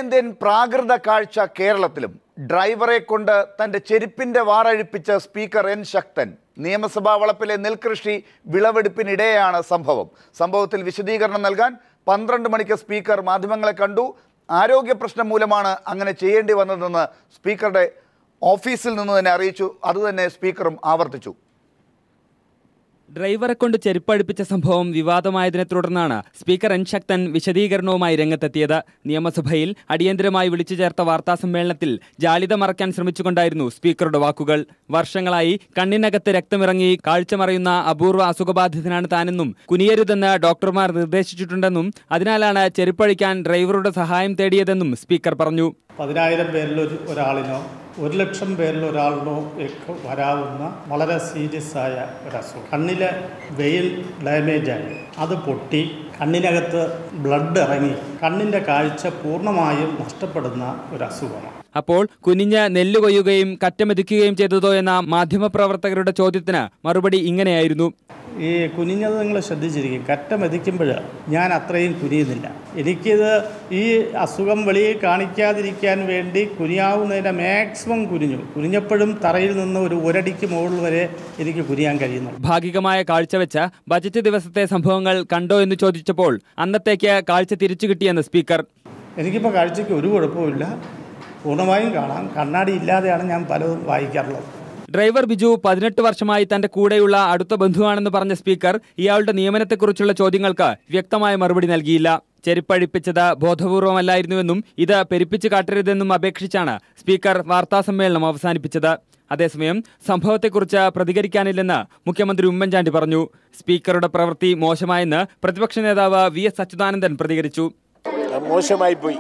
ഉത്തരേന്ത്യൻ പ്രാകൃത കാഴ്ച കേരളത്തിലും. ഡ്രൈവറെ കൊണ്ട് തൻ്റെ ചെരുപ്പിൻ്റെ വാറഴിപ്പിച്ച സ്പീക്കർ എൻ ശക്തൻ. നിയമസഭാ വളപ്പിലെ നെൽകൃഷി വിളവെടുപ്പിനിടെയാണ് സംഭവത്തിൽ വിശദീകരണം നൽകാൻ 12 മണിക്ക് സ്പീക്കർ മാധ്യമങ്ങളെ കണ്ടു. ആരോഗ്യ പ്രശ്നം മൂലമാണ് അങ്ങനെ ചെയ്യേണ്ടി വന്നതെന്ന് സ്പീക്കറുടെ ഓഫീസിൽ നിന്ന് തന്നെ അറിയിച്ചു. അതുതന്നെ സ്പീക്കറും ആവർത്തിച്ചു. ഡ്രൈവറെ കൊണ്ട് ചെരുപ്പഴിപ്പിച്ച സംഭവം വിവാദമായതിനെ തുടർന്നാണ് സ്പീക്കർ എൻ ശക്തൻ വിശദീകരണവുമായി രംഗത്തെത്തിയത്. നിയമസഭയിൽ അടിയന്തരമായി വിളിച്ചു ചേർത്ത വാർത്താസമ്മേളനത്തിൽ ജാള്യത മറയ്ക്കാൻ ശ്രമിച്ചുകൊണ്ടായിരുന്നു സ്പീക്കറുടെ വാക്കുകൾ. വർഷങ്ങളായി കണ്ണിനകത്ത് രക്തമിറങ്ങി കാഴ്ച മറയുന്ന അപൂർവ അസുഖബാധിതനാണ് താനെന്നും കുനിയരുതെന്ന് ഡോക്ടർമാർ നിർദ്ദേശിച്ചിട്ടുണ്ടെന്നും അതിനാലാണ് ചെരുപ്പഴിക്കാൻ ഡ്രൈവറുടെ സഹായം തേടിയതെന്നും സ്പീക്കർ പറഞ്ഞു. 10,000 പേരിൽ ഒരാളിനോ 1,00,000 പേരിൽ ഒരാളിനോ വരാവുന്ന വളരെ സീരിയസ് ആയ ഒരസുഖം. കണ്ണിലെ വെയിൽ ഡാമേജായി അത് പൊട്ടി കണ്ണിനകത്ത് ബ്ലഡ് ഇറങ്ങി കണ്ണിൻ്റെ കാഴ്ച പൂർണ്ണമായും നഷ്ടപ്പെടുന്ന ഒരസുഖമാണ്. അപ്പോൾ കുനിഞ്ഞ് നെല്ല് കൊയ്യുകയും കറ്റമെതിക്കുകയും ചെയ്തതോ എന്ന മാധ്യമപ്രവർത്തകരുടെ ചോദ്യത്തിന് മറുപടി ഇങ്ങനെയായിരുന്നു. ഈ കുനിഞ്ഞത് നിങ്ങൾ ശ്രദ്ധിച്ചിരിക്കും. കറ്റ മെതിക്കുമ്പോൾ ഞാൻ അത്രയും കുനിയുന്നില്ല. എനിക്കിത് ഈ അസുഖം വെളിയിൽ കാണിക്കാതിരിക്കാൻ വേണ്ടി കുനിയാവുന്നതിൻ്റെ മാക്സിമം കുനിഞ്ഞപ്പോഴും തറയിൽ നിന്ന് ഒരടിക്ക് മുകളിൽ വരെ എനിക്ക് കുനിയാൻ കഴിയുന്നു. ഭാഗികമായ കാഴ്ചവെച്ച ബജറ്റ് ദിവസത്തെ സംഭവങ്ങൾ കണ്ടോ എന്ന് ചോദിച്ചപ്പോൾ അന്നത്തേക്ക് കാഴ്ച തിരിച്ചു കിട്ടിയെന്ന് സ്പീക്കർ. എനിക്കിപ്പോൾ കാഴ്ചയ്ക്ക് ഒരു കുഴപ്പമില്ല, പൂർണ്ണമായും കാണാം. കണ്ണാടി ഇല്ലാതെയാണ് ഞാൻ പലതും വായിക്കാറുള്ളത്. ഡ്രൈവർ ബിജു 18 വർഷമായി തന്റെ കൂടെയുള്ള അടുത്ത ബന്ധുവാണെന്ന് പറഞ്ഞ സ്പീക്കർ ഇയാളുടെ നിയമനത്തെക്കുറിച്ചുള്ള ചോദ്യങ്ങൾക്ക് വ്യക്തമായ മറുപടി നൽകിയില്ല. ചെരുപ്പഴിപ്പിച്ചത് ബോധപൂർവമല്ലായിരുന്നുവെന്നും ഇത് പെരുപ്പിച്ച് കാട്ടരുതെന്നും അപേക്ഷിച്ചാണ് സ്പീക്കർ വാർത്താസമ്മേളനം അവസാനിപ്പിച്ചത്. അതേസമയം സംഭവത്തെക്കുറിച്ച് പ്രതികരിക്കാനില്ലെന്ന് മുഖ്യമന്ത്രി ഉമ്മൻചാണ്ടി പറഞ്ഞു. സ്പീക്കറുടെ പ്രവൃത്തി മോശമായെന്ന് പ്രതിപക്ഷ നേതാവ് VS അച്യുതാനന്ദൻ പ്രതികരിച്ചു. മോശമായി പോയി.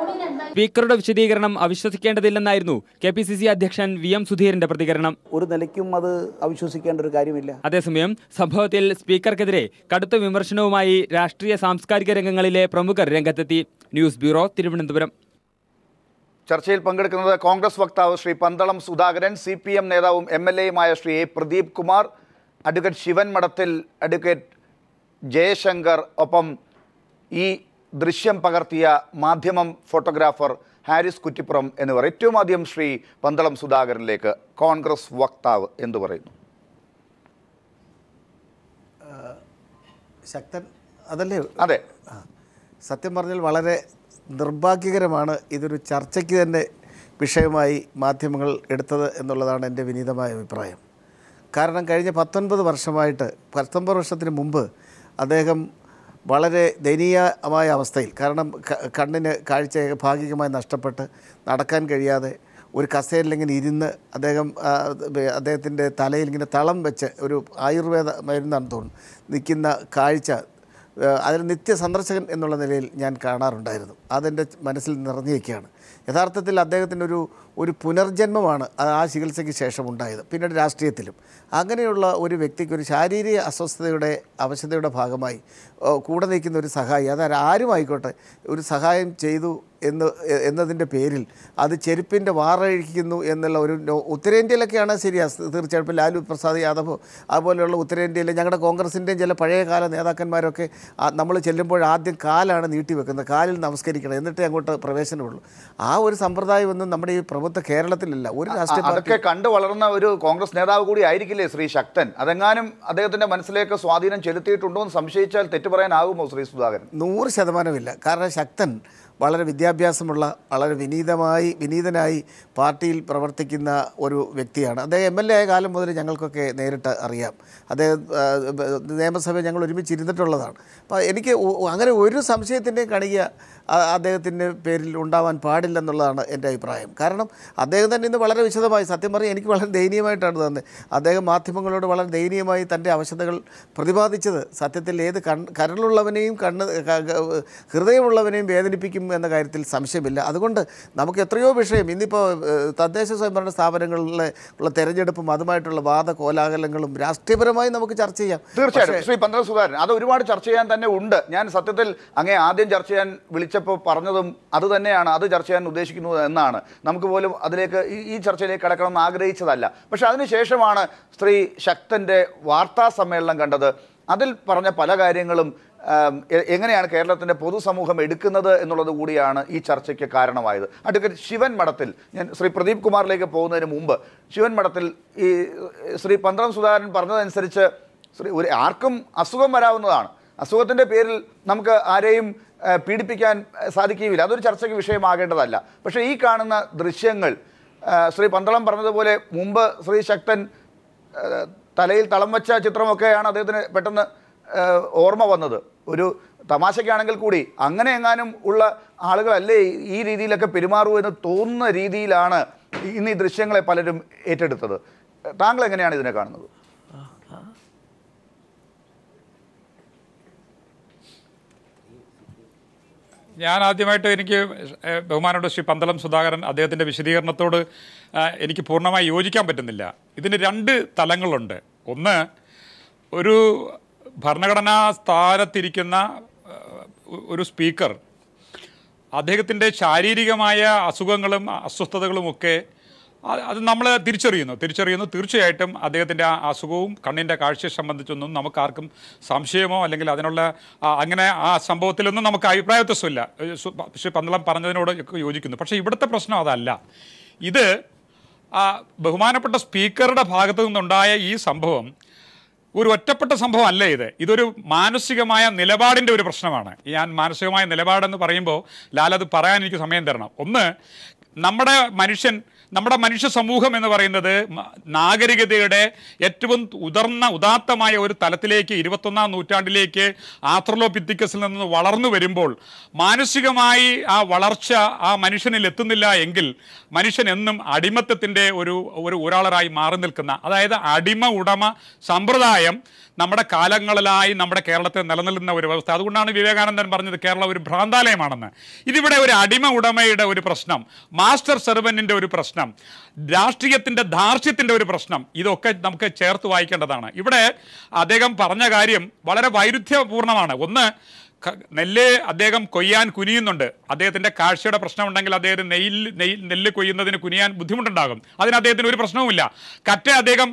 സ്പീക്കറുടെ വിശദീകരണം അവിശ്വസിക്കേണ്ടതില്ലെന്നായിരുന്നു KPCC അധ്യക്ഷൻ VM സുധീരന്റെ പ്രതികരണം. ഒരു നിലയ്ക്കും അത് അവിശ്വസിക്കേണ്ട ഒരു കാര്യമില്ല. അതേസമയം സംഭവത്തിൽ സ്പീക്കർക്കെതിരെ കടുത്ത വിമർശനവുമായി രാഷ്ട്രീയ സാംസ്കാരിക രംഗങ്ങളിലെ പ്രമുഖർ രംഗത്തെത്തി. News bureau, Thiruvananthapuram. ചർച്ചയിൽ പങ്കെടുക്കുന്നത് കോൺഗ്രസ് വക്താവ് ശ്രീ പന്തളം സുധാകരൻ, CPM നേതാവും MLAയുമായ ശ്രീ A. പ്രദീപ് കുമാർ, അഡ്വക്കേറ്റ് ശിവൻ മഠത്തിൽ, അഡ്വക്കേറ്റ് ജയശങ്കർ, ഒപ്പം ഈ ദൃശ്യം പകർത്തിയ മാധ്യമം ഫോട്ടോഗ്രാഫർ ഹാരിസ് കുറ്റിപ്പുറം എന്നിവർ. ഏറ്റവും ആദ്യം ശ്രീ പന്തളം സുധാകരനിലേക്ക്. കോൺഗ്രസ് വക്താവ് എന്തു പറയുന്നു? ശക്തൻ അതല്ലേ? അതെ. സത്യം പറഞ്ഞാൽ വളരെ നിർഭാഗ്യകരമാണ് ഇതൊരു ചർച്ചയ്ക്ക് തന്നെ വിഷയമായി മാധ്യമങ്ങൾ എടുത്തത് എന്നുള്ളതാണ് എൻ്റെ വിനീതമായ അഭിപ്രായം. കാരണം കഴിഞ്ഞ 19 വർഷമായിട്ട് 19 വർഷത്തിന് മുമ്പ് അദ്ദേഹം വളരെ ദയനീയമായ അവസ്ഥയിൽ, കാരണം കണ്ണിന് കാഴ്ച ഭാഗികമായി നഷ്ടപ്പെട്ട് നടക്കാൻ കഴിയാതെ ഒരു കസേരയിലിങ്ങനെ ഇരുന്ന് അദ്ദേഹത്തിൻ്റെ തലയിൽ ഇങ്ങനെ തളം വെച്ച് ഒരു ആയുർവേദ മരുന്നാണെന്ന് തോന്നുന്നു നിൽക്കുന്ന കാഴ്ച അതിൽ നിത്യ സന്ദർശകൻ എന്നുള്ള നിലയിൽ ഞാൻ കാണാറുണ്ടായിരുന്നു. അതെൻ്റെ മനസ്സിൽ നിറഞ്ഞിരിക്കുകയാണ്. യഥാർത്ഥത്തിൽ അദ്ദേഹത്തിൻ്റെ ഒരു പുനർജന്മമാണ് ആ ചികിത്സയ്ക്ക് ശേഷം ഉണ്ടായത്. പിന്നീട് രാഷ്ട്രീയത്തിലും അങ്ങനെയുള്ള ഒരു വ്യക്തിക്ക് ഒരു ശാരീരിക അസ്വസ്ഥതയുടെ അവശതയുടെ ഭാഗമായി കൂടെ നിൽക്കുന്ന ഒരു സഹായി, അത് ആരുമായിക്കോട്ടെ, ഒരു സഹായം ചെയ്തു എന്നതിൻ്റെ പേരിൽ അത് ചെരുപ്പിൻ്റെ വാറഴിക്കുന്നു എന്നുള്ള ഒരു ഉത്തരേന്ത്യയിലൊക്കെയാണ് ശരിയാണ്. തീർച്ചയായിട്ടും ഇപ്പോൾ ലാലു പ്രസാദ് യാദവോ അതുപോലെയുള്ള ഉത്തരേന്ത്യയിലെ ഞങ്ങളുടെ കോൺഗ്രസിൻ്റെയും ചില പഴയകാല നേതാക്കന്മാരൊക്കെ നമ്മൾ ചെല്ലുമ്പോൾ ആദ്യം കാലാണ് നീട്ടിവെക്കുന്നത്, കാലിൽ നമസ്കരിക്കണം, എന്നിട്ടേ അങ്ങോട്ട് പ്രവേശനമുള്ളൂ. ആ ഒരു സമ്പ്രദായമൊന്നും നമ്മുടെ ഈ പ്രബുദ്ധ കേരളത്തിലില്ല. ഒരു രാഷ്ട്രീയ അതൊക്കെ കണ്ടു വളർന്ന ഒരു കോൺഗ്രസ് നേതാവ് കൂടി ആയിരിക്കില്ലേ ശ്രീ ശക്തൻ? അതെങ്ങാനും അദ്ദേഹത്തിൻ്റെ മനസ്സിലേക്ക് സ്വാധീനം ചെലുത്തിയിട്ടുണ്ടോ എന്ന് സംശയിച്ചാൽ തെറ്റു പറയാനാകുമോ ശ്രീ സുധാകരൻ? 100% കാരണം ശക്തൻ വളരെ വിദ്യാഭ്യാസമുള്ള, വളരെ വിനീതനായി പാർട്ടിയിൽ പ്രവർത്തിക്കുന്ന ഒരു വ്യക്തിയാണ്. അദ്ദേഹം MLA ആയ കാലം മുതൽ ഞങ്ങൾക്കൊക്കെ നേരിട്ട് അറിയാം. അദ്ദേഹം നിയമസഭയിൽ ഞങ്ങൾ ഒരുമിച്ചിരുന്നിട്ടുള്ളതാണ്. അപ്പോൾ എനിക്ക് അങ്ങനെ ഒരു സംശയത്തിൻ്റെയും കണിക അദ്ദേഹത്തിൻ്റെ പേരിൽ ഉണ്ടാവാൻ പാടില്ലെന്നുള്ളതാണ് എൻ്റെ അഭിപ്രായം. കാരണം അദ്ദേഹം തന്നെ ഇന്ന് വളരെ വിശദമായി, സത്യം പറഞ്ഞാൽ എനിക്ക് വളരെ ദയനീയമായിട്ടാണ് തന്നെ അദ്ദേഹം മാധ്യമങ്ങളോട് വളരെ ദയനീയമായി തൻ്റെ അവശതകൾ പ്രതിപാദിച്ചത്. സത്യത്തിൽ ഏത് കരളുള്ളവനെയും ഹൃദയമുള്ളവനെയും വേദനിപ്പിക്കും എന്ന കാര്യത്തിൽ സംശയമില്ല. അതുകൊണ്ട് നമുക്ക് എത്രയോ വിഷയം ഇന്നിപ്പോൾ തദ്ദേശ സ്വയംഭരണ സ്ഥാപനങ്ങളിലെ ഉള്ള തെരഞ്ഞെടുപ്പും അതുമായിട്ടുള്ള വാദകോലാഹലങ്ങളും രാഷ്ട്രീയപരമായി നമുക്ക് ചർച്ച ചെയ്യാം. തീർച്ചയായിട്ടും ശ്രീ പന്തളം സുധാകരൻ, അത് ഒരുപാട് ചർച്ച ചെയ്യാൻ തന്നെ ഉണ്ട്. ഞാൻ സത്യത്തിൽ അങ്ങേ ആദ്യം ചർച്ച ചെയ്യാൻ വിളിച്ചപ്പോൾ പറഞ്ഞതും അത് തന്നെയാണ്, അത് ചർച്ച ചെയ്യാൻ ഉദ്ദേശിക്കുന്നത് എന്നാണ്. നമുക്ക് പോലും അതിലേക്ക് ഈ ചർച്ചയിലേക്ക് കടക്കണമെന്ന് ആഗ്രഹിച്ചതല്ല. പക്ഷെ അതിനുശേഷമാണ് ശ്രീ ശക്തൻ്റെ വാർത്താ സമ്മേളനം കണ്ടത്. അതിൽ പറഞ്ഞ പല കാര്യങ്ങളും എങ്ങനെയാണ് കേരളത്തിൻ്റെ പൊതുസമൂഹം എടുക്കുന്നത് എന്നുള്ളത് കൂടിയാണ് ഈ ചർച്ചയ്ക്ക് കാരണമായത്. അഡ്വക്കേറ്റ് ശിവൻ മഠത്തിൽ, ഞാൻ ശ്രീ പ്രദീപ് കുമാറിലേക്ക് പോകുന്നതിന് മുമ്പ് ശിവൻ മഠത്തിൽ ഈ ശ്രീ പന്തളം സുധാകരൻ പറഞ്ഞതനുസരിച്ച് ആർക്കും അസുഖം വരാവുന്നതാണ്. അസുഖത്തിൻ്റെ പേരിൽ നമുക്ക് ആരെയും പീഡിപ്പിക്കാൻ സാധിക്കുകയില്ല. അതൊരു ചർച്ചയ്ക്ക് വിഷയമാകേണ്ടതല്ല. പക്ഷേ ഈ കാണുന്ന ദൃശ്യങ്ങൾ ശ്രീ പന്തളം പറഞ്ഞതുപോലെ മുമ്പ് ശ്രീ ശക്തൻ തലയിൽ തളം വെച്ച ചിത്രമൊക്കെയാണ് അദ്ദേഹത്തിന് പെട്ടെന്ന് ഓർമ്മ വന്നത്. ഒരു തമാശയ്ക്കാണെങ്കിൽ കൂടി അങ്ങനെ എങ്ങാനും ഉള്ള ആളുകളല്ലേ ഈ രീതിയിലൊക്കെ പെരുമാറൂ എന്ന് തോന്നുന്ന രീതിയിലാണ് ഇന്ന് ഈ ദൃശ്യങ്ങളെ പലരും ഏറ്റെടുത്തത്. താങ്കൾ എങ്ങനെയാണ് ഇതിനെ കാണുന്നത്? ഞാൻ ആദ്യമായിട്ട് എനിക്ക് ബഹുമാനോട് ശ്രീ പന്തളം സുധാകരൻ അദ്ദേഹത്തിൻ്റെ വിശദീകരണത്തോട് എനിക്ക് പൂർണ്ണമായി യോജിക്കാൻ പറ്റുന്നില്ല. ഇതിന് രണ്ട് തലങ്ങളുണ്ട്. ഒന്ന്, ഒരു ഭരണഘടനാ സ്ഥാനത്തിരിക്കുന്ന ഒരു സ്പീക്കർ അദ്ദേഹത്തിൻ്റെ ശാരീരികമായ അസുഖങ്ങളും അസ്വസ്ഥതകളുമൊക്കെ അത് നമ്മൾ തിരിച്ചറിയുന്നു. തീർച്ചയായിട്ടും അദ്ദേഹത്തിൻ്റെ ആ അസുഖവും കണ്ണിൻ്റെ കാഴ്ചയെ സംബന്ധിച്ചൊന്നും നമുക്കാർക്കും സംശയമോ അല്ലെങ്കിൽ അതിനുള്ള അങ്ങനെ ആ സംഭവത്തിലൊന്നും നമുക്ക് അഭിപ്രായ വ്യത്യാസമില്ല. ശ്രീ പന്തളം പറഞ്ഞതിനോട് യോജിക്കുന്നു. പക്ഷേ ഇവിടുത്തെ പ്രശ്നം അതല്ല. ഇത് ബഹുമാനപ്പെട്ട സ്പീക്കറുടെ ഭാഗത്തു നിന്നുണ്ടായ ഈ സംഭവം ഒരു ഒറ്റപ്പെട്ട സംഭവം അല്ല. ഇതൊരു മാനസികമായ നിലപാടിൻ്റെ ഒരു പ്രശ്നമാണ്. ഞാൻ മാനസികമായ നിലപാടെന്ന് പറയുമ്പോൾ ലാലത് പറയാൻ എനിക്ക് സമയം തരണം. ഒന്ന്, നമ്മുടെ മനുഷ്യ സമൂഹം എന്ന് പറയുന്നത് നാഗരികതയുടെ ഏറ്റവും ഉദാത്തമായ ഒരു തലത്തിലേക്ക് 21ാം നൂറ്റാണ്ടിലേക്ക് ആന്ത്രലോപിത്തിക്കസിൽ നിന്ന് വളർന്നു വരുമ്പോൾ മാനസികമായി ആ വളർച്ച ആ മനുഷ്യനിൽ എത്തുന്നില്ല എങ്കിൽ മനുഷ്യൻ എന്നും അടിമത്തത്തിൻ്റെ ഒരാളായി മാറി നിൽക്കുന്ന, അതായത് അടിമ ഉടമ സമ്പ്രദായം നമ്മുടെ കാലങ്ങളിലായി നമ്മുടെ കേരളത്തിൽ നിലനിൽക്കുന്ന ഒരു വ്യവസ്ഥ. അതുകൊണ്ടാണ് വിവേകാനന്ദൻ പറഞ്ഞത് കേരളം ഒരു ഭ്രാന്താലയമാണെന്ന്. ഇതിവിടെ ഒരു അടിമ ഉടമയുടെ ഒരു പ്രശ്നം, മാസ്റ്റർ സെർവൻറ്റിൻ്റെ ഒരു പ്രശ്നം, രാഷ്ട്രീയത്തിൻ്റെ ധാർഷ്ട്യത്തിൻ്റെ ഒരു പ്രശ്നം, ഇതൊക്കെ നമുക്ക് ചേർത്ത് വായിക്കേണ്ടതാണ്. ഇവിടെ അദ്ദേഹം പറഞ്ഞ കാര്യം വളരെ വൈരുദ്ധ്യപൂർണ്ണമാണ്. ഒന്ന്, നെല്ല് അദ്ദേഹം കൊയ്യാൻ കുനിയുന്നുണ്ട്. അദ്ദേഹത്തിൻ്റെ കാഴ്ചയുടെ പ്രശ്നമുണ്ടെങ്കിൽ അദ്ദേഹത്തിന് നെല്ല് കൊയ്യുന്നതിന് കുനിയാൻ ബുദ്ധിമുട്ടുണ്ടാകും. അതിന് അദ്ദേഹത്തിന് ഒരു പ്രശ്നവുമില്ല. കറ്റ അദ്ദേഹം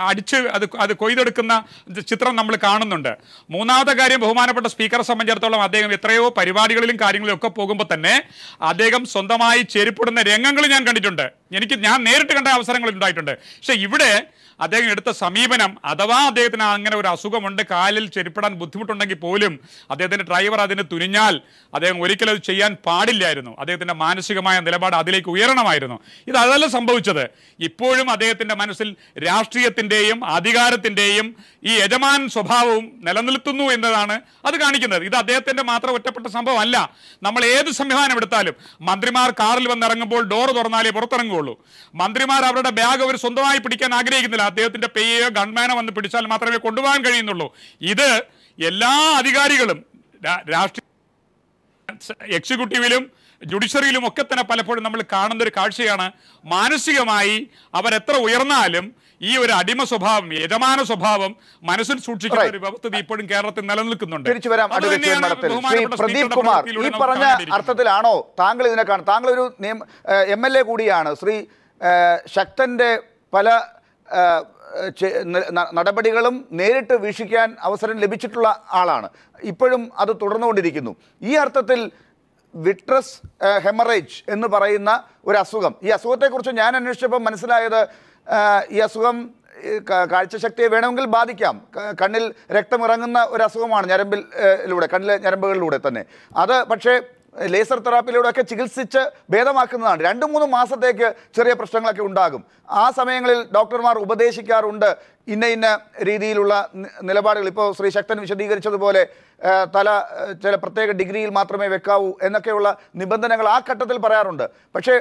അടിച്ച് അത് കൊയ്തെടുക്കുന്ന ചിത്രം നമ്മൾ കാണുന്നുണ്ട്. മൂന്നാമത്തെ കാര്യം, ബഹുമാനപ്പെട്ട സ്പീക്കറെ സംബന്ധിച്ചിടത്തോളം അദ്ദേഹം എത്രയോ പരിപാടികളിലും കാര്യങ്ങളിലും ഒക്കെ പോകുമ്പോൾ തന്നെ അദ്ദേഹം സ്വന്തമായി ചെരുപ്പിടുന്ന രംഗങ്ങൾ ഞാൻ കണ്ടിട്ടുണ്ട്. ഞാൻ നേരിട്ട് കണ്ട അവസരങ്ങൾ ഉണ്ടായിട്ടുണ്ട്. പക്ഷേ ഇവിടെ അദ്ദേഹം എടുത്ത സമീപനം, അഥവാ അദ്ദേഹത്തിന് അങ്ങനെ ഒരു അസുഖമുണ്ട്, കാലിൽ ചെരുപ്പിടാൻ ബുദ്ധിമുട്ടുണ്ടെങ്കിൽ പോലും അദ്ദേഹത്തിൻ്റെ ഡ്രൈവർ അതിന് തുനിഞ്ഞാൽ അദ്ദേഹം ഒരിക്കലും അത് ചെയ്യാൻ പാടില്ലായിരുന്നു. അദ്ദേഹത്തിൻ്റെ മാനസികമായ നിലപാട് അതിലേക്ക് ഉയരണമായിരുന്നു. അതല്ല സംഭവിച്ചത്. ഇപ്പോഴും അദ്ദേഹത്തിൻ്റെ മനസ്സിൽ രാഷ്ട്രീയത്തിൻ്റെയും അധികാരത്തിൻ്റെയും ഈ യജമാൻ സ്വഭാവവും നിലനിർത്തുന്നു എന്നതാണ് അത് കാണിക്കുന്നത്. ഇത് അദ്ദേഹത്തിൻ്റെ മാത്രം ഒറ്റപ്പെട്ട സംഭവമല്ല. നമ്മൾ ഏത് സംവിധാനം എടുത്താലും മന്ത്രിമാർ കാറിൽ വന്നിറങ്ങുമ്പോൾ ഡോർ തുറന്നാലേ പുറത്തിറങ്ങുകയുള്ളൂ. മന്ത്രിമാർ അവരുടെ ബാഗ് അവർ സ്വന്തമായി പിടിക്കാൻ ആഗ്രഹിക്കുന്നില്ല. അദ്ദേഹത്തിൻ്റെ പേയോ ഗൺമാനോ വന്ന് പിടിച്ചാൽ മാത്രമേ കൊണ്ടുപോകാൻ കഴിയുന്നുള്ളൂ. ഇത് എല്ലാ അധികാരികളും രാഷ്ട്രീയ എക്സിക്യൂട്ടീവിലും ജുഡീഷ്യറിയിലും ഒക്കെ തന്നെ പലപ്പോഴും നമ്മൾ കാണുന്ന ഒരു കാഴ്ചയാണ്. മാനസികമായി അവരെത്ര ഉയർന്നാലും ഈ ഒരു അടിമ സ്വഭാവം, യജമാന സ്വഭാവം മനസ്സിൽ സൂക്ഷിക്കുന്ന ഒരു വ്യവസ്ഥ ഇപ്പോഴും കേരളത്തിൽ നിലനിൽക്കുന്നുണ്ട്. പ്രദീപ് കുമാർ, ഈ പറഞ്ഞ അർത്ഥത്തിലാണോ താങ്കൾ ഇതിനെ കാണുന്നത്? താങ്കൾ ഒരു MLA കൂടിയാണ്. ശ്രീ ശക്തന്റെ പല നടപടികളും നേരിട്ട് വീക്ഷിക്കാൻ അവസരം ലഭിച്ചിട്ടുള്ള ആളാണ്. ഇപ്പോഴും അത് തുടർന്നുകൊണ്ടിരിക്കുന്നു. ഈ അർത്ഥത്തിൽ വിട്രസ് ഹെമറേജ് എന്ന് പറയുന്ന ഒരു അസുഖം, ഈ അസുഖത്തെക്കുറിച്ച് ഞാൻ അന്വേഷിച്ചപ്പോൾ മനസ്സിലായത് ഈ അസുഖം കാഴ്ചശക്തിയെ വേണമെങ്കിൽ ബാധിക്കാം. കണ്ണിൽ രക്തമിറങ്ങുന്ന ഒരു അസുഖമാണ്, ഞരമ്പിലൂടെ, കണ്ണിലെ ഞരമ്പുകളിലൂടെ തന്നെ. അത് പക്ഷേ ലേസർ തെറാപ്പിയിലൂടെയൊക്കെ ചികിത്സിച്ച് ഭേദമാക്കുന്നതാണ്. 2-3 മാസത്തേക്ക് ചെറിയ പ്രശ്നങ്ങളൊക്കെ ഉണ്ടാകും. ആ സമയങ്ങളിൽ ഡോക്ടർമാർ ഉപദേശിക്കാറുണ്ട് ഇന്ന രീതിയിലുള്ള നിലപാടുകൾ. ഇപ്പോൾ ശ്രീ ശക്തൻ വിശദീകരിച്ചതുപോലെ തല ചില പ്രത്യേക ഡിഗ്രിയിൽ മാത്രമേ വെക്കാവൂ എന്നൊക്കെയുള്ള നിബന്ധനകൾ ആ ഘട്ടത്തിൽ പറയാറുണ്ട്. പക്ഷേ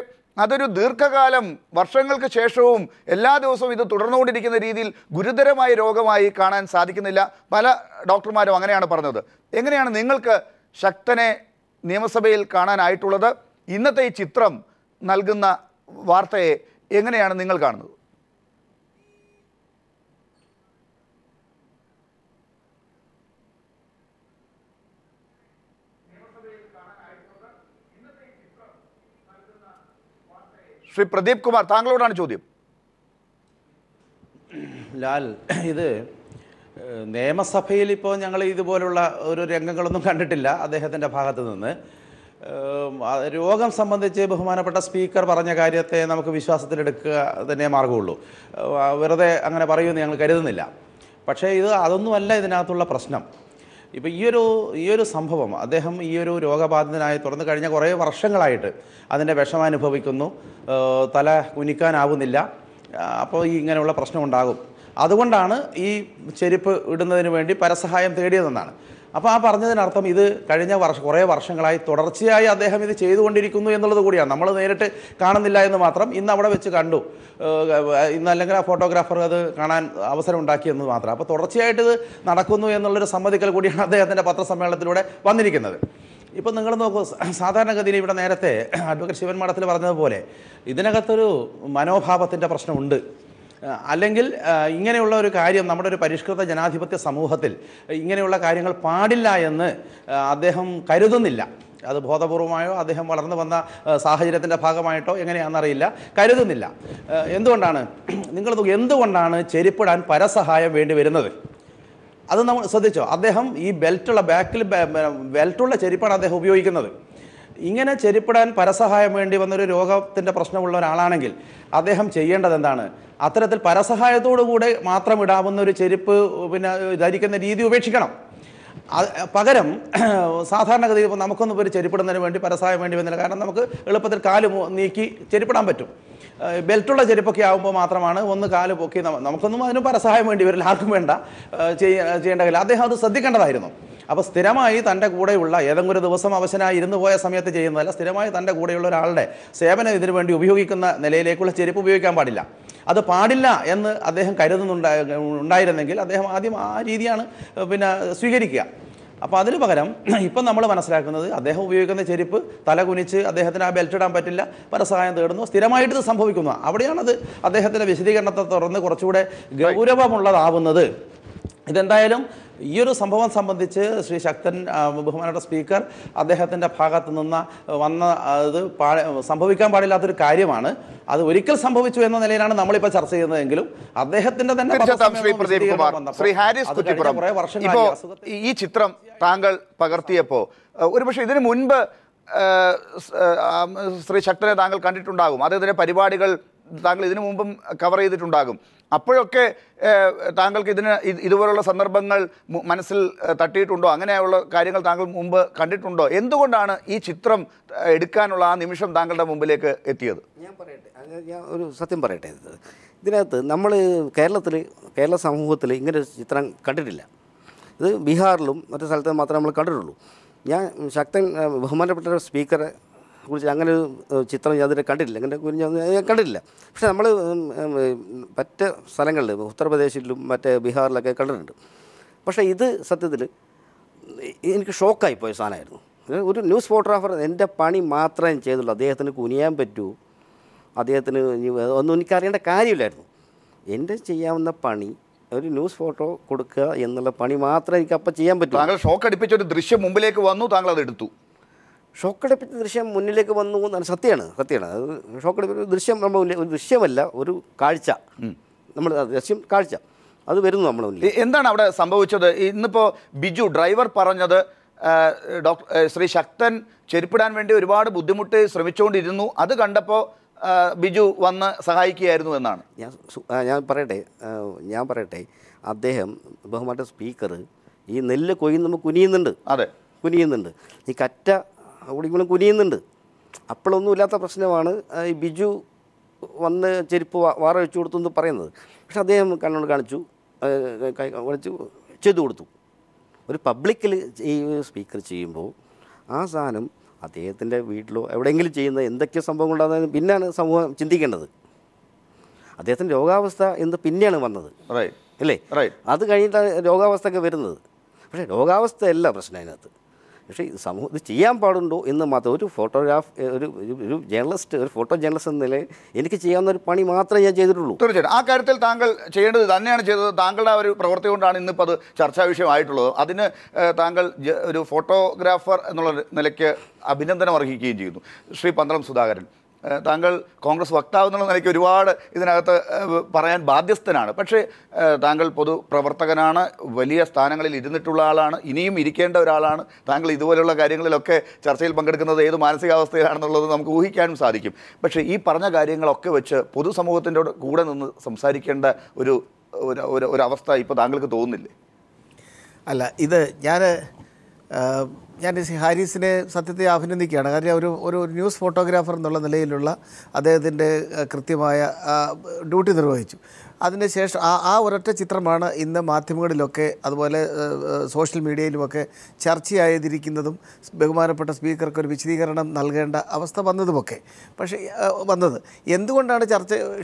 അതൊരു ദീർഘകാലം, വർഷങ്ങൾക്ക് ശേഷവും എല്ലാ ദിവസവും ഇത് തുടർന്നുകൊണ്ടിരിക്കുന്ന രീതിയിൽ ഗുരുതരമായ രോഗമായി കാണാൻ സാധിക്കുന്നില്ല. പല ഡോക്ടർമാരും അങ്ങനെയാണ് പറഞ്ഞത്. എങ്ങനെയാണ് നിങ്ങൾക്ക് ശക്തനെ നിയമസഭയിൽ കാണാനായിട്ടുള്ളത്? ഇന്നത്തെ ഈ ചിത്രം നൽകുന്ന വാർത്തയെ എങ്ങനെയാണ് നിങ്ങൾ കാണുന്നത്? ശ്രീ പ്രദീപ് കുമാർ, താങ്കളോടാണ് ചോദ്യം. ലാൽ, ഇത് നിയമസഭയിൽ ഇപ്പോൾ ഞങ്ങൾ ഇതുപോലുള്ള ഒരു രംഗങ്ങളൊന്നും കണ്ടിട്ടില്ല അദ്ദേഹത്തിൻ്റെ ഭാഗത്തു നിന്ന്. രോഗം സംബന്ധിച്ച് ബഹുമാനപ്പെട്ട സ്പീക്കർ പറഞ്ഞ കാര്യത്തെ നമുക്ക് വിശ്വാസത്തിലെടുക്കുക തന്നെ മാർഗമുള്ളൂ. വെറുതെ അങ്ങനെ പറയുമെന്ന് ഞങ്ങൾ കരുതുന്നില്ല. പക്ഷേ അതൊന്നുമല്ല ഇതിനകത്തുള്ള പ്രശ്നം. ഇപ്പോൾ ഈ ഒരു സംഭവം അദ്ദേഹം ഈ ഒരു രോഗബാധിതനായി തുടർന്ന് കഴിഞ്ഞ കുറേ വർഷങ്ങളായിട്ട് അതിൻ്റെ വിഷമനുഭവിക്കുന്നു, തല കുനിക്കാനാവുന്നില്ല. അപ്പോൾ ഇങ്ങനെയുള്ള പ്രശ്നം ഉണ്ടാകും. അതുകൊണ്ടാണ് ഈ ചെരുപ്പ് ഇടുന്നതിന് വേണ്ടി പരസഹായം തേടിയതെന്നാണ്. അപ്പോൾ ആ പറഞ്ഞതിനർത്ഥം ഇത് കഴിഞ്ഞ കുറേ വർഷങ്ങളായി തുടർച്ചയായി അദ്ദേഹം ഇത് ചെയ്തുകൊണ്ടിരിക്കുന്നു എന്നുള്ളത് കൂടിയാണ്. നമ്മൾ നേരിട്ട് കാണുന്നില്ല എന്ന് മാത്രം. ഇന്ന് അവിടെ വെച്ച് കണ്ടു, ഇന്ന് അല്ലെങ്കിൽ ആ ഫോട്ടോഗ്രാഫർ അത് കാണാൻ അവസരം ഉണ്ടാക്കിയെന്ന് മാത്രം. അപ്പോൾ തുടർച്ചയായിട്ട് ഇത് നടക്കുന്നു എന്നുള്ളൊരു സമ്മതിക്കൽ കൂടിയാണ് അദ്ദേഹത്തിൻ്റെ പത്രസമ്മേളനത്തിലൂടെ വന്നിരിക്കുന്നത്. ഇപ്പം നിങ്ങൾ നോക്കൂ, സാധാരണഗതിയിൽ ഇവിടെ നേരത്തെ അഡ്വക്കേറ്റ് ശിവൻ മഠത്തിൽ പറഞ്ഞതുപോലെ ഇതിനകത്തൊരു മനോഭാവത്തിൻ്റെ പ്രശ്നമുണ്ട്. അല്ലെങ്കിൽ ഇങ്ങനെയുള്ള ഒരു കാര്യം നമ്മുടെ ഒരു പരിഷ്കൃത ജനാധിപത്യ സമൂഹത്തിൽ ഇങ്ങനെയുള്ള കാര്യങ്ങൾ പാടില്ല എന്ന് അദ്ദേഹം കരുതുന്നില്ല. അത് ബോധപൂർവമായോ അദ്ദേഹം വളർന്നു വന്ന സാഹചര്യത്തിൻ്റെ ഭാഗമായിട്ടോ എങ്ങനെയാണെന്നറിയില്ല, കരുതുന്നില്ല. എന്തുകൊണ്ടാണ് എന്തുകൊണ്ടാണ് ചെരുപ്പിടാൻ പരസഹായം വേണ്ടി വരുന്നത്? അത് നമ്മൾ ശ്രദ്ധിച്ചോ? അദ്ദേഹം ഈ ബെൽറ്റുള്ള ചെരുപ്പാണ് അദ്ദേഹം ഉപയോഗിക്കുന്നത്. ഇങ്ങനെ ചെരുപ്പിടാൻ പരസഹായം വേണ്ടി വന്നൊരു രോഗത്തിൻ്റെ പ്രശ്നമുള്ള ഒരാളാണെങ്കിൽ അദ്ദേഹം ചെയ്യേണ്ടത് എന്താണ്? അത്തരത്തിൽ പരസഹായത്തോടുകൂടെ മാത്രം ഇടാവുന്ന ഒരു ചെരുപ്പ് ധരിക്കുന്ന രീതി ഉപേക്ഷിക്കണം. പകരം സാധാരണഗതിയിൽ ഇപ്പോൾ നമുക്കൊന്നും ഒരു ചെരുപ്പിടുന്നതിന് വേണ്ടി പരസഹായം വേണ്ടി വന്നില്ല. കാരണം നമുക്ക് എളുപ്പത്തിൽ കാല് നീക്കി ചെരുപ്പിടാൻ പറ്റും. ബെൽറ്റുള്ള ചെരുപ്പൊക്കെ ആകുമ്പോൾ മാത്രമാണ് ഒന്ന് കാല് പൊക്കി, നമുക്കൊന്നും അതിന് പരസഹായം വേണ്ടി വരില്ല, ആർക്കും വേണ്ട, ചെയ്യേണ്ട കാര്യം. അദ്ദേഹം അത് ശ്രദ്ധിക്കേണ്ടതായിരുന്നു. അപ്പോൾ സ്ഥിരമായി തൻ്റെ കൂടെയുള്ള ഏതെങ്കിലും ഒരു ദിവസം അവശനായി ഇരുന്ന് പോയ സമയത്ത് ചെയ്യുന്നതല്ല, സ്ഥിരമായി തൻ്റെ കൂടെയുള്ള ഒരാളുടെ സേവനം ഇതിനു വേണ്ടി ഉപയോഗിക്കുന്ന നിലയിലേക്കുള്ള ചെരുപ്പ് ഉപയോഗിക്കാൻ പാടില്ല. അത് പാടില്ല എന്ന് അദ്ദേഹം കരുതുന്നുണ്ടായിരുന്നെങ്കിൽ അദ്ദേഹം ആദ്യം ആ രീതിയാണ് സ്വീകരിക്കുക. അപ്പോൾ അതിന് പകരം ഇപ്പം നമ്മൾ മനസ്സിലാക്കുന്നത് അദ്ദേഹം ഉപയോഗിക്കുന്ന ചെരുപ്പ് തല കുനിച്ച് അദ്ദേഹത്തിന് ആ ബെൽറ്റ് ഇടാൻ പറ്റില്ല, പരസഹായം തേടുന്നു, സ്ഥിരമായിട്ട് ഇത് സംഭവിക്കുന്നു. അവിടെയാണത് അദ്ദേഹത്തിൻ്റെ വിശദീകരണത്തെ തുടർന്ന് കുറച്ചുകൂടെ ഗൗരവമുള്ളതാവുന്നത്. ഇതെന്തായാലും ഈ ഒരു സംഭവം സംബന്ധിച്ച് ശ്രീ ശക്തൻ ബഹുമാനപ്പെട്ട സ്പീക്കർ അദ്ദേഹത്തിൻ്റെ ഭാഗത്ത് നിന്ന് അത് സംഭവിക്കാൻ പാടില്ലാത്തൊരു കാര്യമാണ്. അത് ഒരിക്കൽ സംഭവിച്ചു എന്ന നിലയിലാണ് നമ്മളിപ്പോൾ ചർച്ച ചെയ്യുന്നതെങ്കിലും അദ്ദേഹത്തിൻ്റെ തന്നെ ഈ ചിത്രം താങ്കൾ പകർത്തിയപ്പോൾ ഒരുപക്ഷെ ഇതിനു മുൻപ് ശ്രീ ശക്തനെ താങ്കൾ കണ്ടിട്ടുണ്ടാകും, അദ്ദേഹത്തിൻ്റെ പരിപാടികൾ താങ്കൾ ഇതിനു മുമ്പും കവർ ചെയ്തിട്ടുണ്ടാകും. അപ്പോഴൊക്കെ താങ്കൾക്ക് ഇതുപോലുള്ള സന്ദർഭങ്ങൾ മനസ്സിൽ തട്ടിയിട്ടുണ്ടോ? അങ്ങനെയുള്ള കാര്യങ്ങൾ താങ്കൾ മുമ്പ് കണ്ടിട്ടുണ്ടോ? എന്തുകൊണ്ടാണ് ഈ ചിത്രം എടുക്കാനുള്ള ആ നിമിഷം താങ്കളുടെ മുമ്പിലേക്ക് എത്തിയത്? ഞാൻ ഒരു സത്യം പറയട്ടെ. ഇതിനകത്ത് നമ്മൾ കേരള സമൂഹത്തിൽ ഇങ്ങനെ ഒരു ചിത്രം കണ്ടിട്ടില്ല. ഇത് ബീഹാറിലും മറ്റു സ്ഥലത്തും മാത്രമേ നമ്മൾ കണ്ടിട്ടുള്ളൂ. ഞാൻ ശക്തൻ ബഹുമാനപ്പെട്ട സ്പീക്കറെ കുറിച്ച് അങ്ങനെ ഒരു ചിത്രം ഞാൻ അതിനെ കണ്ടിട്ടില്ല, ഞാൻ കണ്ടിട്ടില്ല. പക്ഷേ നമ്മൾ മറ്റ് സ്ഥലങ്ങളിൽ ഉത്തർപ്രദേശിലും മറ്റേ ബീഹാറിലൊക്കെ കണ്ടിട്ടുണ്ട്. പക്ഷേ ഇത് സത്യത്തിൽ എനിക്ക് ഷോക്കായിപ്പോയ സാധനമായിരുന്നു. ഒരു ന്യൂസ് ഫോട്ടോഗ്രാഫർ എൻ്റെ പണി മാത്രമേ ചെയ്തുള്ളൂ. അദ്ദേഹത്തിന് കുനിയാൻ പറ്റൂ, അദ്ദേഹത്തിന് ഒന്നും എനിക്കറിയേണ്ട കാര്യമില്ലായിരുന്നു. എൻ്റെ ചെയ്യാവുന്ന പണി ഒരു ന്യൂസ് ഫോട്ടോ കൊടുക്കുക എന്നുള്ള പണി മാത്രമേ എനിക്ക് അപ്പം ചെയ്യാൻ പറ്റൂ. താങ്കൾ ഷോക്ക് അടിപ്പിച്ചൊരു ദൃശ്യം മുമ്പിലേക്ക് വന്നു, താങ്കൾ അത് എടുത്തു. ഷോക്കടിപ്പിച്ച ദൃശ്യം മുന്നിലേക്ക് വന്നു എന്നാണ് സത്യമാണ്. അത് ഷോക്കടിപ്പിച്ച ദൃശ്യം നമ്മൾ ഒരു ദൃശ്യമല്ല, ഒരു കാഴ്ച, നമ്മൾ ദൃശ്യം കാഴ്ച അത് വരുന്നു നമ്മുടെ മുന്നിൽ. എന്താണ് അവിടെ സംഭവിച്ചത്? ഇന്നിപ്പോൾ ബിജു ഡ്രൈവർ പറഞ്ഞത് ശ്രീ ശക്തൻ ചെരുപ്പിടാൻ വേണ്ടി ഒരുപാട് ബുദ്ധിമുട്ട് ശ്രമിച്ചുകൊണ്ടിരുന്നു, അത് കണ്ടപ്പോൾ ബിജു വന്ന് സഹായിക്കുകയായിരുന്നു എന്നാണ്. ഞാൻ പറയട്ടെ അദ്ദേഹം ബഹുമാനപ്പെട്ട സ്പീക്കർ ഈ നെല്ല് കൊയ്യുമ്പോൾ കുനിയുന്നുണ്ട്. അതെ, കുനിയുന്നുണ്ട്. ഈ കറ്റ കുടിക്കുമ്പോഴും കുനിയുന്നുണ്ട്. അപ്പോഴൊന്നും ഇല്ലാത്ത പ്രശ്നമാണ് ഈ ബിജു വന്ന് ചെരുപ്പ് വാറ വെച്ച് കൊടുത്തു എന്ന് പറയുന്നത്. പക്ഷെ അദ്ദേഹം കണ്ണോട് കാണിച്ചു ചെയ്തു കൊടുത്തു. ഒരു പബ്ലിക്കിൽ ഈ സ്പീക്കർ ചെയ്യുമ്പോൾ ആ സാധനം അദ്ദേഹത്തിൻ്റെ വീട്ടിലോ എവിടെയെങ്കിലും ചെയ്യുന്ന എന്തൊക്കെ സംഭവം ഉണ്ടാകുന്നതിന് പിന്നെയാണ് സമൂഹം ചിന്തിക്കേണ്ടത്. അദ്ദേഹത്തിൻ്റെ രോഗാവസ്ഥ എന്ന് പിന്നെയാണ് വന്നത്, അല്ലേ? അത് കഴിഞ്ഞിട്ടാണ് രോഗാവസ്ഥയൊക്കെ വരുന്നത്. പക്ഷേ രോഗാവസ്ഥയല്ല പ്രശ്നം അതിനകത്ത്. പക്ഷേ സമൂഹം ഇത് ചെയ്യാൻ പാടുണ്ടോ എന്ന് മാത്രം. ഒരു ജേർണലിസ്റ്റ്, ഒരു ഫോട്ടോ ജേർണലിസ്റ്റ് എന്ന നിലയിൽ എനിക്ക് ചെയ്യാവുന്ന ഒരു പണി മാത്രമേ ഞാൻ ചെയ്തിട്ടുള്ളൂ. തീർച്ചയായിട്ടും ആ കാര്യത്തിൽ താങ്കൾ ചെയ്യേണ്ടത് തന്നെയാണ് ചെയ്തത്. താങ്കളുടെ ആ ഒരു പ്രവൃത്തി കൊണ്ടാണ് ഇന്നിപ്പോൾ അത് ചർച്ചാ വിഷയമായിട്ടുള്ളത്. അതിന് താങ്കൾ ഒരു ഫോട്ടോഗ്രാഫർ എന്നുള്ള നിലയ്ക്ക് അഭിനന്ദനം അർഹിക്കുകയും ചെയ്യുന്നു. ശ്രീ പന്തളം സുധാകരൻ, താങ്കൾ കോൺഗ്രസ് വക്താവ് എന്നുള്ള നിലയ്ക്ക് ഒരുപാട് ഇതിനകത്ത് പറയാൻ ബാധ്യസ്ഥനാണ്. പക്ഷേ താങ്കൾ പൊതുപ്രവർത്തകനാണ്, വലിയ സ്ഥാനങ്ങളിൽ ഇരുന്നിട്ടുള്ള ആളാണ്, ഇനിയും ഇരിക്കേണ്ട ഒരാളാണ്. താങ്കൾ ഇതുപോലുള്ള കാര്യങ്ങളിലൊക്കെ ചർച്ചയിൽ പങ്കെടുക്കുന്നത് ഏത് മാനസികാവസ്ഥയിലാണെന്നുള്ളത് നമുക്ക് ഊഹിക്കാനും സാധിക്കും. പക്ഷേ ഈ പറഞ്ഞ കാര്യങ്ങളൊക്കെ വെച്ച് പൊതുസമൂഹത്തിൻ്റെ കൂടെ നിന്ന് സംസാരിക്കേണ്ട ഒരു അവസ്ഥ ഇപ്പോൾ താങ്കൾക്ക് തോന്നുന്നില്ലേ? അല്ല, ഇത് ഞാൻ ഹാരിസിനെ സത്യത്തെ അഭിനന്ദിക്കുകയാണ്. കാര്യം ഒരു ന്യൂസ് ഫോട്ടോഗ്രാഫർ എന്നുള്ള നിലയിലുള്ള അദ്ദേഹത്തിൻ്റെ കൃത്യമായ ഡ്യൂട്ടി നിർവഹിച്ചു. അതിനുശേഷം ആ ഒരൊറ്റ ചിത്രമാണ് ഇന്ന് മാധ്യമങ്ങളിലൊക്കെ അതുപോലെ സോഷ്യൽ മീഡിയയിലുമൊക്കെ ചർച്ചയായിരിക്കുന്നതും ബഹുമാനപ്പെട്ട സ്പീക്കർക്ക് ഒരു വിശദീകരണം നൽകേണ്ട അവസ്ഥ വന്നതുമൊക്കെ. പക്ഷേ എന്തുകൊണ്ടാണ്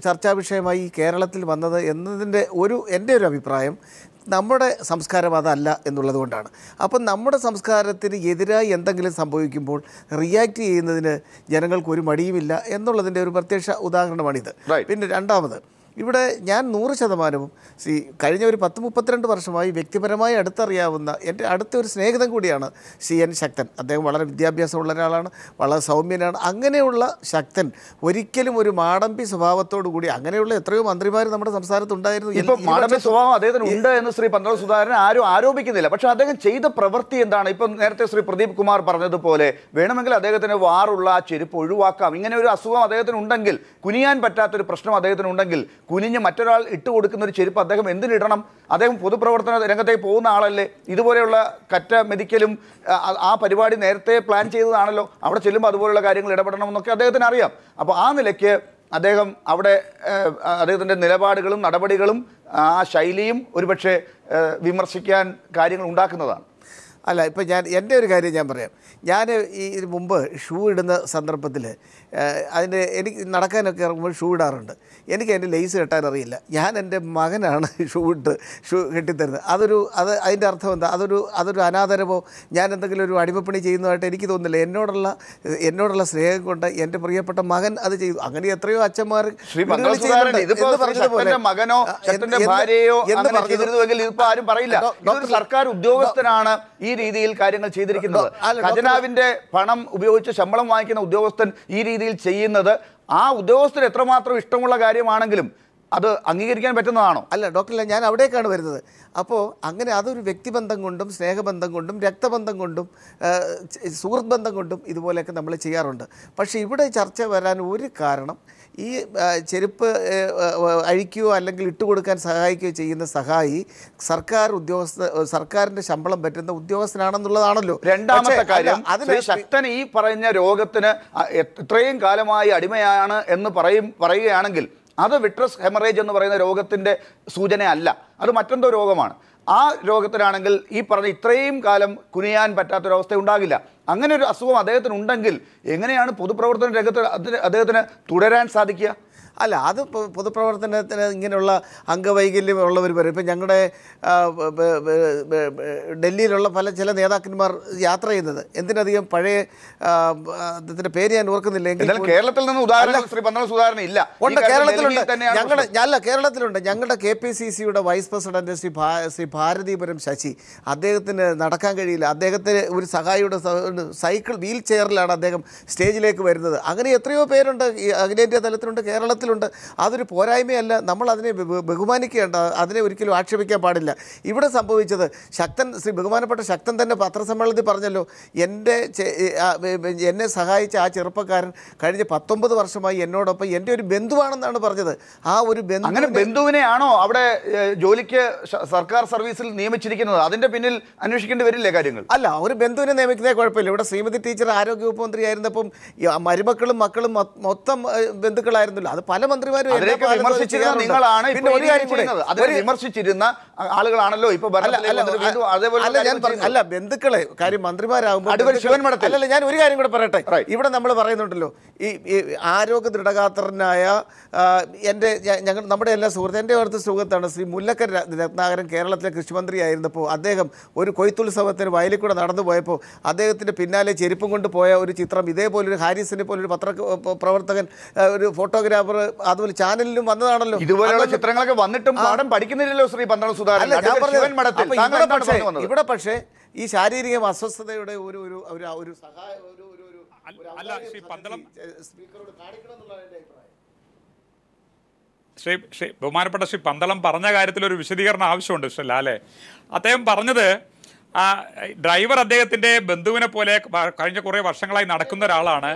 ചർച്ചാ വിഷയമായി കേരളത്തിൽ വന്നത് എന്നതിൻ്റെ എൻ്റെ ഒരു അഭിപ്രായം നമ്മുടെ സംസ്കാരം അതല്ല എന്നുള്ളത് കൊണ്ടാണ്. അപ്പം നമ്മുടെ സംസ്കാരത്തിന് എതിരായി എന്തെങ്കിലും സംഭവിക്കുമ്പോൾ റിയാക്ട് ചെയ്യുന്നതിന് ജനങ്ങൾക്ക് ഒരു മടിയുമില്ല എന്നുള്ളതിൻ്റെ ഒരു പ്രത്യക്ഷ ഉദാഹരണമാണിത്. പിന്നെ രണ്ടാമത്, ഇവിടെ ഞാൻ 100% കഴിഞ്ഞ ഒരു 10-32 വർഷമായി വ്യക്തിപരമായി അടുത്തറിയാവുന്ന എൻ്റെ അടുത്ത ഒരു സ്നേഹിതൻ കൂടിയാണ് CN ശക്തൻ. അദ്ദേഹം വളരെ വിദ്യാഭ്യാസമുള്ള ഒരാളാണ്, വളരെ സൗമ്യനാണ്. അങ്ങനെയുള്ള ശക്തൻ ഒരിക്കലും ഒരു മാടമ്പി സ്വഭാവത്തോടു കൂടി, അങ്ങനെയുള്ള എത്രയോ മന്ത്രിമാർ നമ്മുടെ സംസ്ഥാനത്തുണ്ടായിരുന്നു. ഇപ്പം മാടമ്പി സ്വഭാവം അദ്ദേഹത്തിന് ഉണ്ട് എന്ന് ശ്രീ പന്തളം സുധാകരൻ ആരും ആരോപിക്കുന്നില്ല. പക്ഷേ അദ്ദേഹം ചെയ്ത പ്രവൃത്തി എന്താണ്? ഇപ്പം നേരത്തെ ശ്രീ പ്രദീപ് കുമാർ പറഞ്ഞതുപോലെ വേണമെങ്കിൽ അദ്ദേഹത്തിന് വാറുള്ള ആ ചെരുപ്പ് ഒഴിവാക്കാം. ഇങ്ങനെ ഒരു അസുഖം അദ്ദേഹത്തിന് ഉണ്ടെങ്കിൽ, കുനിയാൻ പറ്റാത്തൊരു പ്രശ്നം അദ്ദേഹത്തിന് ഉണ്ടെങ്കിൽ, കുനിഞ്ഞ് മറ്റൊരാൾ ഇട്ട് കൊടുക്കുന്ന ഒരു ചെരുപ്പ് അദ്ദേഹം എന്തിനിടണം? അദ്ദേഹം പൊതുപ്രവർത്തന രംഗത്തേക്ക് പോകുന്ന ആളല്ലേ? ഇതുപോലെയുള്ള കറ്റ മെതിക്കലും ആ പരിപാടി നേരത്തെ പ്ലാൻ ചെയ്തതാണല്ലോ. അവിടെ ചെല്ലുമ്പോൾ അതുപോലുള്ള കാര്യങ്ങൾ ഇടപെടണമെന്നൊക്കെ അദ്ദേഹത്തിന് അറിയാം. അപ്പോൾ ആ നിലയ്ക്ക് അദ്ദേഹം അവിടെ അദ്ദേഹത്തിൻ്റെ നിലപാടുകളും നടപടികളും ആ ശൈലിയും ഒരുപക്ഷെ വിമർശിക്കാൻ കാര്യങ്ങൾ ഉണ്ടാക്കുന്നതാണ്. അല്ല, ഇപ്പം എൻ്റെ ഒരു കാര്യം ഞാൻ പറയാം. ഞാൻ ഇതിന് മുമ്പ് ഷൂ ഇടുന്ന സന്ദർഭത്തിൽ എനിക്ക് നടക്കാനൊക്കെ ഇറങ്ങുമ്പോൾ ഷൂ ഇടാറുണ്ട്. എനിക്ക് അതിൻ്റെ ലേസ് കെട്ടാൻ അറിയില്ല. ഞാൻ എൻ്റെ മകനാണ് ഷൂ കെട്ടിത്തരുന്നത്. അതിൻ്റെ അർത്ഥം എന്താ? അതൊരു അനാദരവോ ഞാൻ എന്തെങ്കിലും ഒരു അടിമപ്പണി ചെയ്യുന്നതായിട്ട് എനിക്ക് തോന്നുന്നില്ല. എന്നോടുള്ള സ്നേഹം കൊണ്ട് എൻ്റെ പ്രിയപ്പെട്ട മകൻ അത് ചെയ്തു. അങ്ങനെ എത്രയോ അച്ഛന്മാർ സർക്കാർ ഉദ്യോഗസ്ഥനാണ് ഈ രീതിയിൽ കാര്യങ്ങൾ ചെയ്തിരിക്കുന്നത്. ഖജനാവിന്റെ പണം ഉപയോഗിച്ച് ശമ്പളം വാങ്ങിക്കുന്ന ഉദ്യോഗസ്ഥൻ ഈ രീതിയിൽ ചെയ്യുന്നത് ആ ഉദ്യോഗസ്ഥന് എത്രമാത്രം ഇഷ്ടമുള്ള കാര്യമാണെങ്കിലും അത് അംഗീകരിക്കാൻ പറ്റുന്നതാണോ? അല്ല ഡോക്ടർ, ഞാൻ അവിടേക്കാണ് വരുന്നത്. അപ്പോൾ അങ്ങനെ അതൊരു വ്യക്തിബന്ധം കൊണ്ടും സ്നേഹബന്ധം കൊണ്ടും രക്തബന്ധം കൊണ്ടും സുഹൃത്ത് ബന്ധം കൊണ്ടും ഇതുപോലെയൊക്കെ നമ്മൾ ചെയ്യാറുണ്ട്. പക്ഷേ ഇവിടെ ചർച്ച വരാൻ ഒരു കാരണം ഈ ചെരുപ്പ് അഴിക്കുകയോ അല്ലെങ്കിൽ ഇട്ടുകൊടുക്കാൻ സഹായിക്കുകയോ ചെയ്യുന്ന സഹായി സർക്കാരിൻ്റെ ശമ്പളം പറ്റുന്ന ഉദ്യോഗസ്ഥനാണെന്നുള്ളതാണല്ലോ. രണ്ടാമത്തെ കാര്യം, ശക്തൻ ഈ പറഞ്ഞ രോഗത്തിന് ഇത്രയും കാലമായി അടിമയാണ് എന്ന് പറയുകയാണെങ്കിൽ അത് വിട്രസ് ഹെമറേജ് എന്ന് പറയുന്ന രോഗത്തിൻ്റെ സൂചനയല്ല, അത് മറ്റെന്തോ രോഗമാണ്. ആ രോഗത്തിനാണെങ്കിൽ ഈ പറഞ്ഞ ഇത്രയും കാലം കുനിയാൻ പറ്റാത്തൊരവസ്ഥ ഉണ്ടാകില്ല. അങ്ങനെ ഒരു അസുഖം അദ്ദേഹത്തിന് ഉണ്ടെങ്കിൽ എങ്ങനെയാണ് പൊതുപ്രവർത്തന രംഗത്ത് അദ്ദേഹത്തിന് തുടരാൻ സാധിക്കുക? അല്ല, അത് പൊതുപ്രവർത്തനത്തിന് ഇങ്ങനെയുള്ള അംഗവൈകല്യം ഉള്ളവർ വരും. ഇപ്പം ഞങ്ങളുടെ ഡൽഹിയിലുള്ള ചില നേതാക്കന്മാർ യാത്ര ചെയ്യുന്നത് എന്തിനധികം പഴയ അദ്ദേഹത്തിൻ്റെ പേര് ഞാൻ ഓർക്കുന്നില്ല. കേരളത്തിൽ നിന്ന് ഉദാഹരണം ഇല്ല. കേരളത്തിലുണ്ട്. ഞങ്ങളുടെ KPCCയുടെ വൈസ് പ്രസിഡന്റ് ശ്രീ ഭാരതീപുരം ശശി, അദ്ദേഹത്തിന് നടക്കാൻ കഴിയില്ല. അദ്ദേഹത്തിന് ഒരു സഹായിയുടെ സൈക്കിൾ വീൽ ചെയറിലാണ് അദ്ദേഹം സ്റ്റേജിലേക്ക് വരുന്നത്. അങ്ങനെ എത്രയോ പേരുണ്ട് അഖിലേന്ത്യാ തലത്തിലുണ്ട്, കേരളത്തിലുണ്ട്. അതൊരു പോരായ്മയല്ല, നമ്മൾ അതിനെ ബഹുമാനിക്കേണ്ട, അതിനെ ഒരിക്കലും ആക്ഷേപിക്കാൻ പാടില്ല. ഇവിടെ സംഭവിച്ചത് ബഹുമാനപ്പെട്ട ശക്തൻ തന്നെ പത്രസമ്മേളനത്തിൽ പറഞ്ഞല്ലോ, എന്നെ സഹായിച്ച ആ ചെറുപ്പക്കാരൻ കഴിഞ്ഞ 19 വർഷമായി എന്നോടൊപ്പം എൻ്റെ ഒരു ബന്ധുവാണെന്നാണ് പറഞ്ഞത്. ആ ഒരു ബന്ധുവിനെയാണോ അവിടെ ജോലിക്ക് സർക്കാർ സർവീസിൽ നിയമിച്ചിരിക്കുന്നത്? അതിന്റെ പിന്നിൽ അന്വേഷിക്കേണ്ടി വരില്ലേ കാര്യങ്ങൾ? അല്ല, ഒരു ബന്ധുവിനെ നിയമിക്കുന്നേ കുഴപ്പമില്ല. ഇവിടെ ശ്രീമതി ടീച്ചർ ആരോഗ്യവകുപ്പ് മന്ത്രിയായിരുന്നപ്പം മരുമക്കളും മക്കളും മൊത്തം ബന്ധുക്കളായിരുന്നല്ലോ. അത് പല മന്ത്രിമാരും വിമർശിച്ചിരുന്ന ആളുകളാണല്ലോ ഇപ്പൊ. അല്ല, ബന്ധുക്കളെ കാര്യം മന്ത്രിമാരാകുമ്പോൾ അല്ലല്ല, ഞാൻ ഒരു കാര്യം കൂടെ പറയട്ടെ. ഇവിടെ നമ്മൾ പറയുന്നുണ്ടല്ലോ, ഈ ആരോഗ്യ ദൃഢഗാത്രനായ നമ്മുടെ എല്ലാ എൻ്റെ അടുത്ത സുഹൃത്താണ് ശ്രീ മുല്ലക്കര രത്നാകരൻ. കേരളത്തിലെ കൃഷിമന്ത്രിയായിരുന്നപ്പോൾ അദ്ദേഹം ഒരു കൊയ്ത്തുത്സവത്തിന് വയലിൽ കൂടെ നടന്നു പോയപ്പോൾ അദ്ദേഹത്തിൻ്റെ പിന്നാലെ ചെരുപ്പും കൊണ്ട് പോയ ഒരു ചിത്രം ഇതേപോലൊരു ഹാരിസിനെ പോലൊരു പ്രവർത്തകൻ, ഒരു ഫോട്ടോഗ്രാഫർ, അതുപോലെ ചാനലിലും വന്നതാണല്ലോ. ഇതുപോലെയുള്ള ചിത്രങ്ങളൊക്കെ വന്നിട്ടും പാഠം പഠിക്കുന്നില്ലല്ലോ ശ്രീ പന്തളം സുധാകരൻ. ഇവിടെ പക്ഷേ ഈ ശാരീരിക അസ്വസ്ഥതയുടെ ഒരു സഹായം അല്ല ശ്രീ പന്തളം സ്പീക്കറോട് കാണിക്കണം എന്നുള്ളതാണ് എൻ്റെ അഭിപ്രായം. ബഹുമാനപ്പെട്ട ശ്രീ പന്തളം പറഞ്ഞ കാര്യത്തിൽ ഒരു വിശദീകരണം ആവശ്യമുണ്ട് ശ്രീ ലാലെ. അദ്ദേഹം പറഞ്ഞത് ഡ്രൈവർ അദ്ദേഹത്തിൻ്റെ ബന്ധുവിനെ പോലെ കഴിഞ്ഞ കുറേ വർഷങ്ങളായി നടക്കുന്ന ഒരാളാണ്.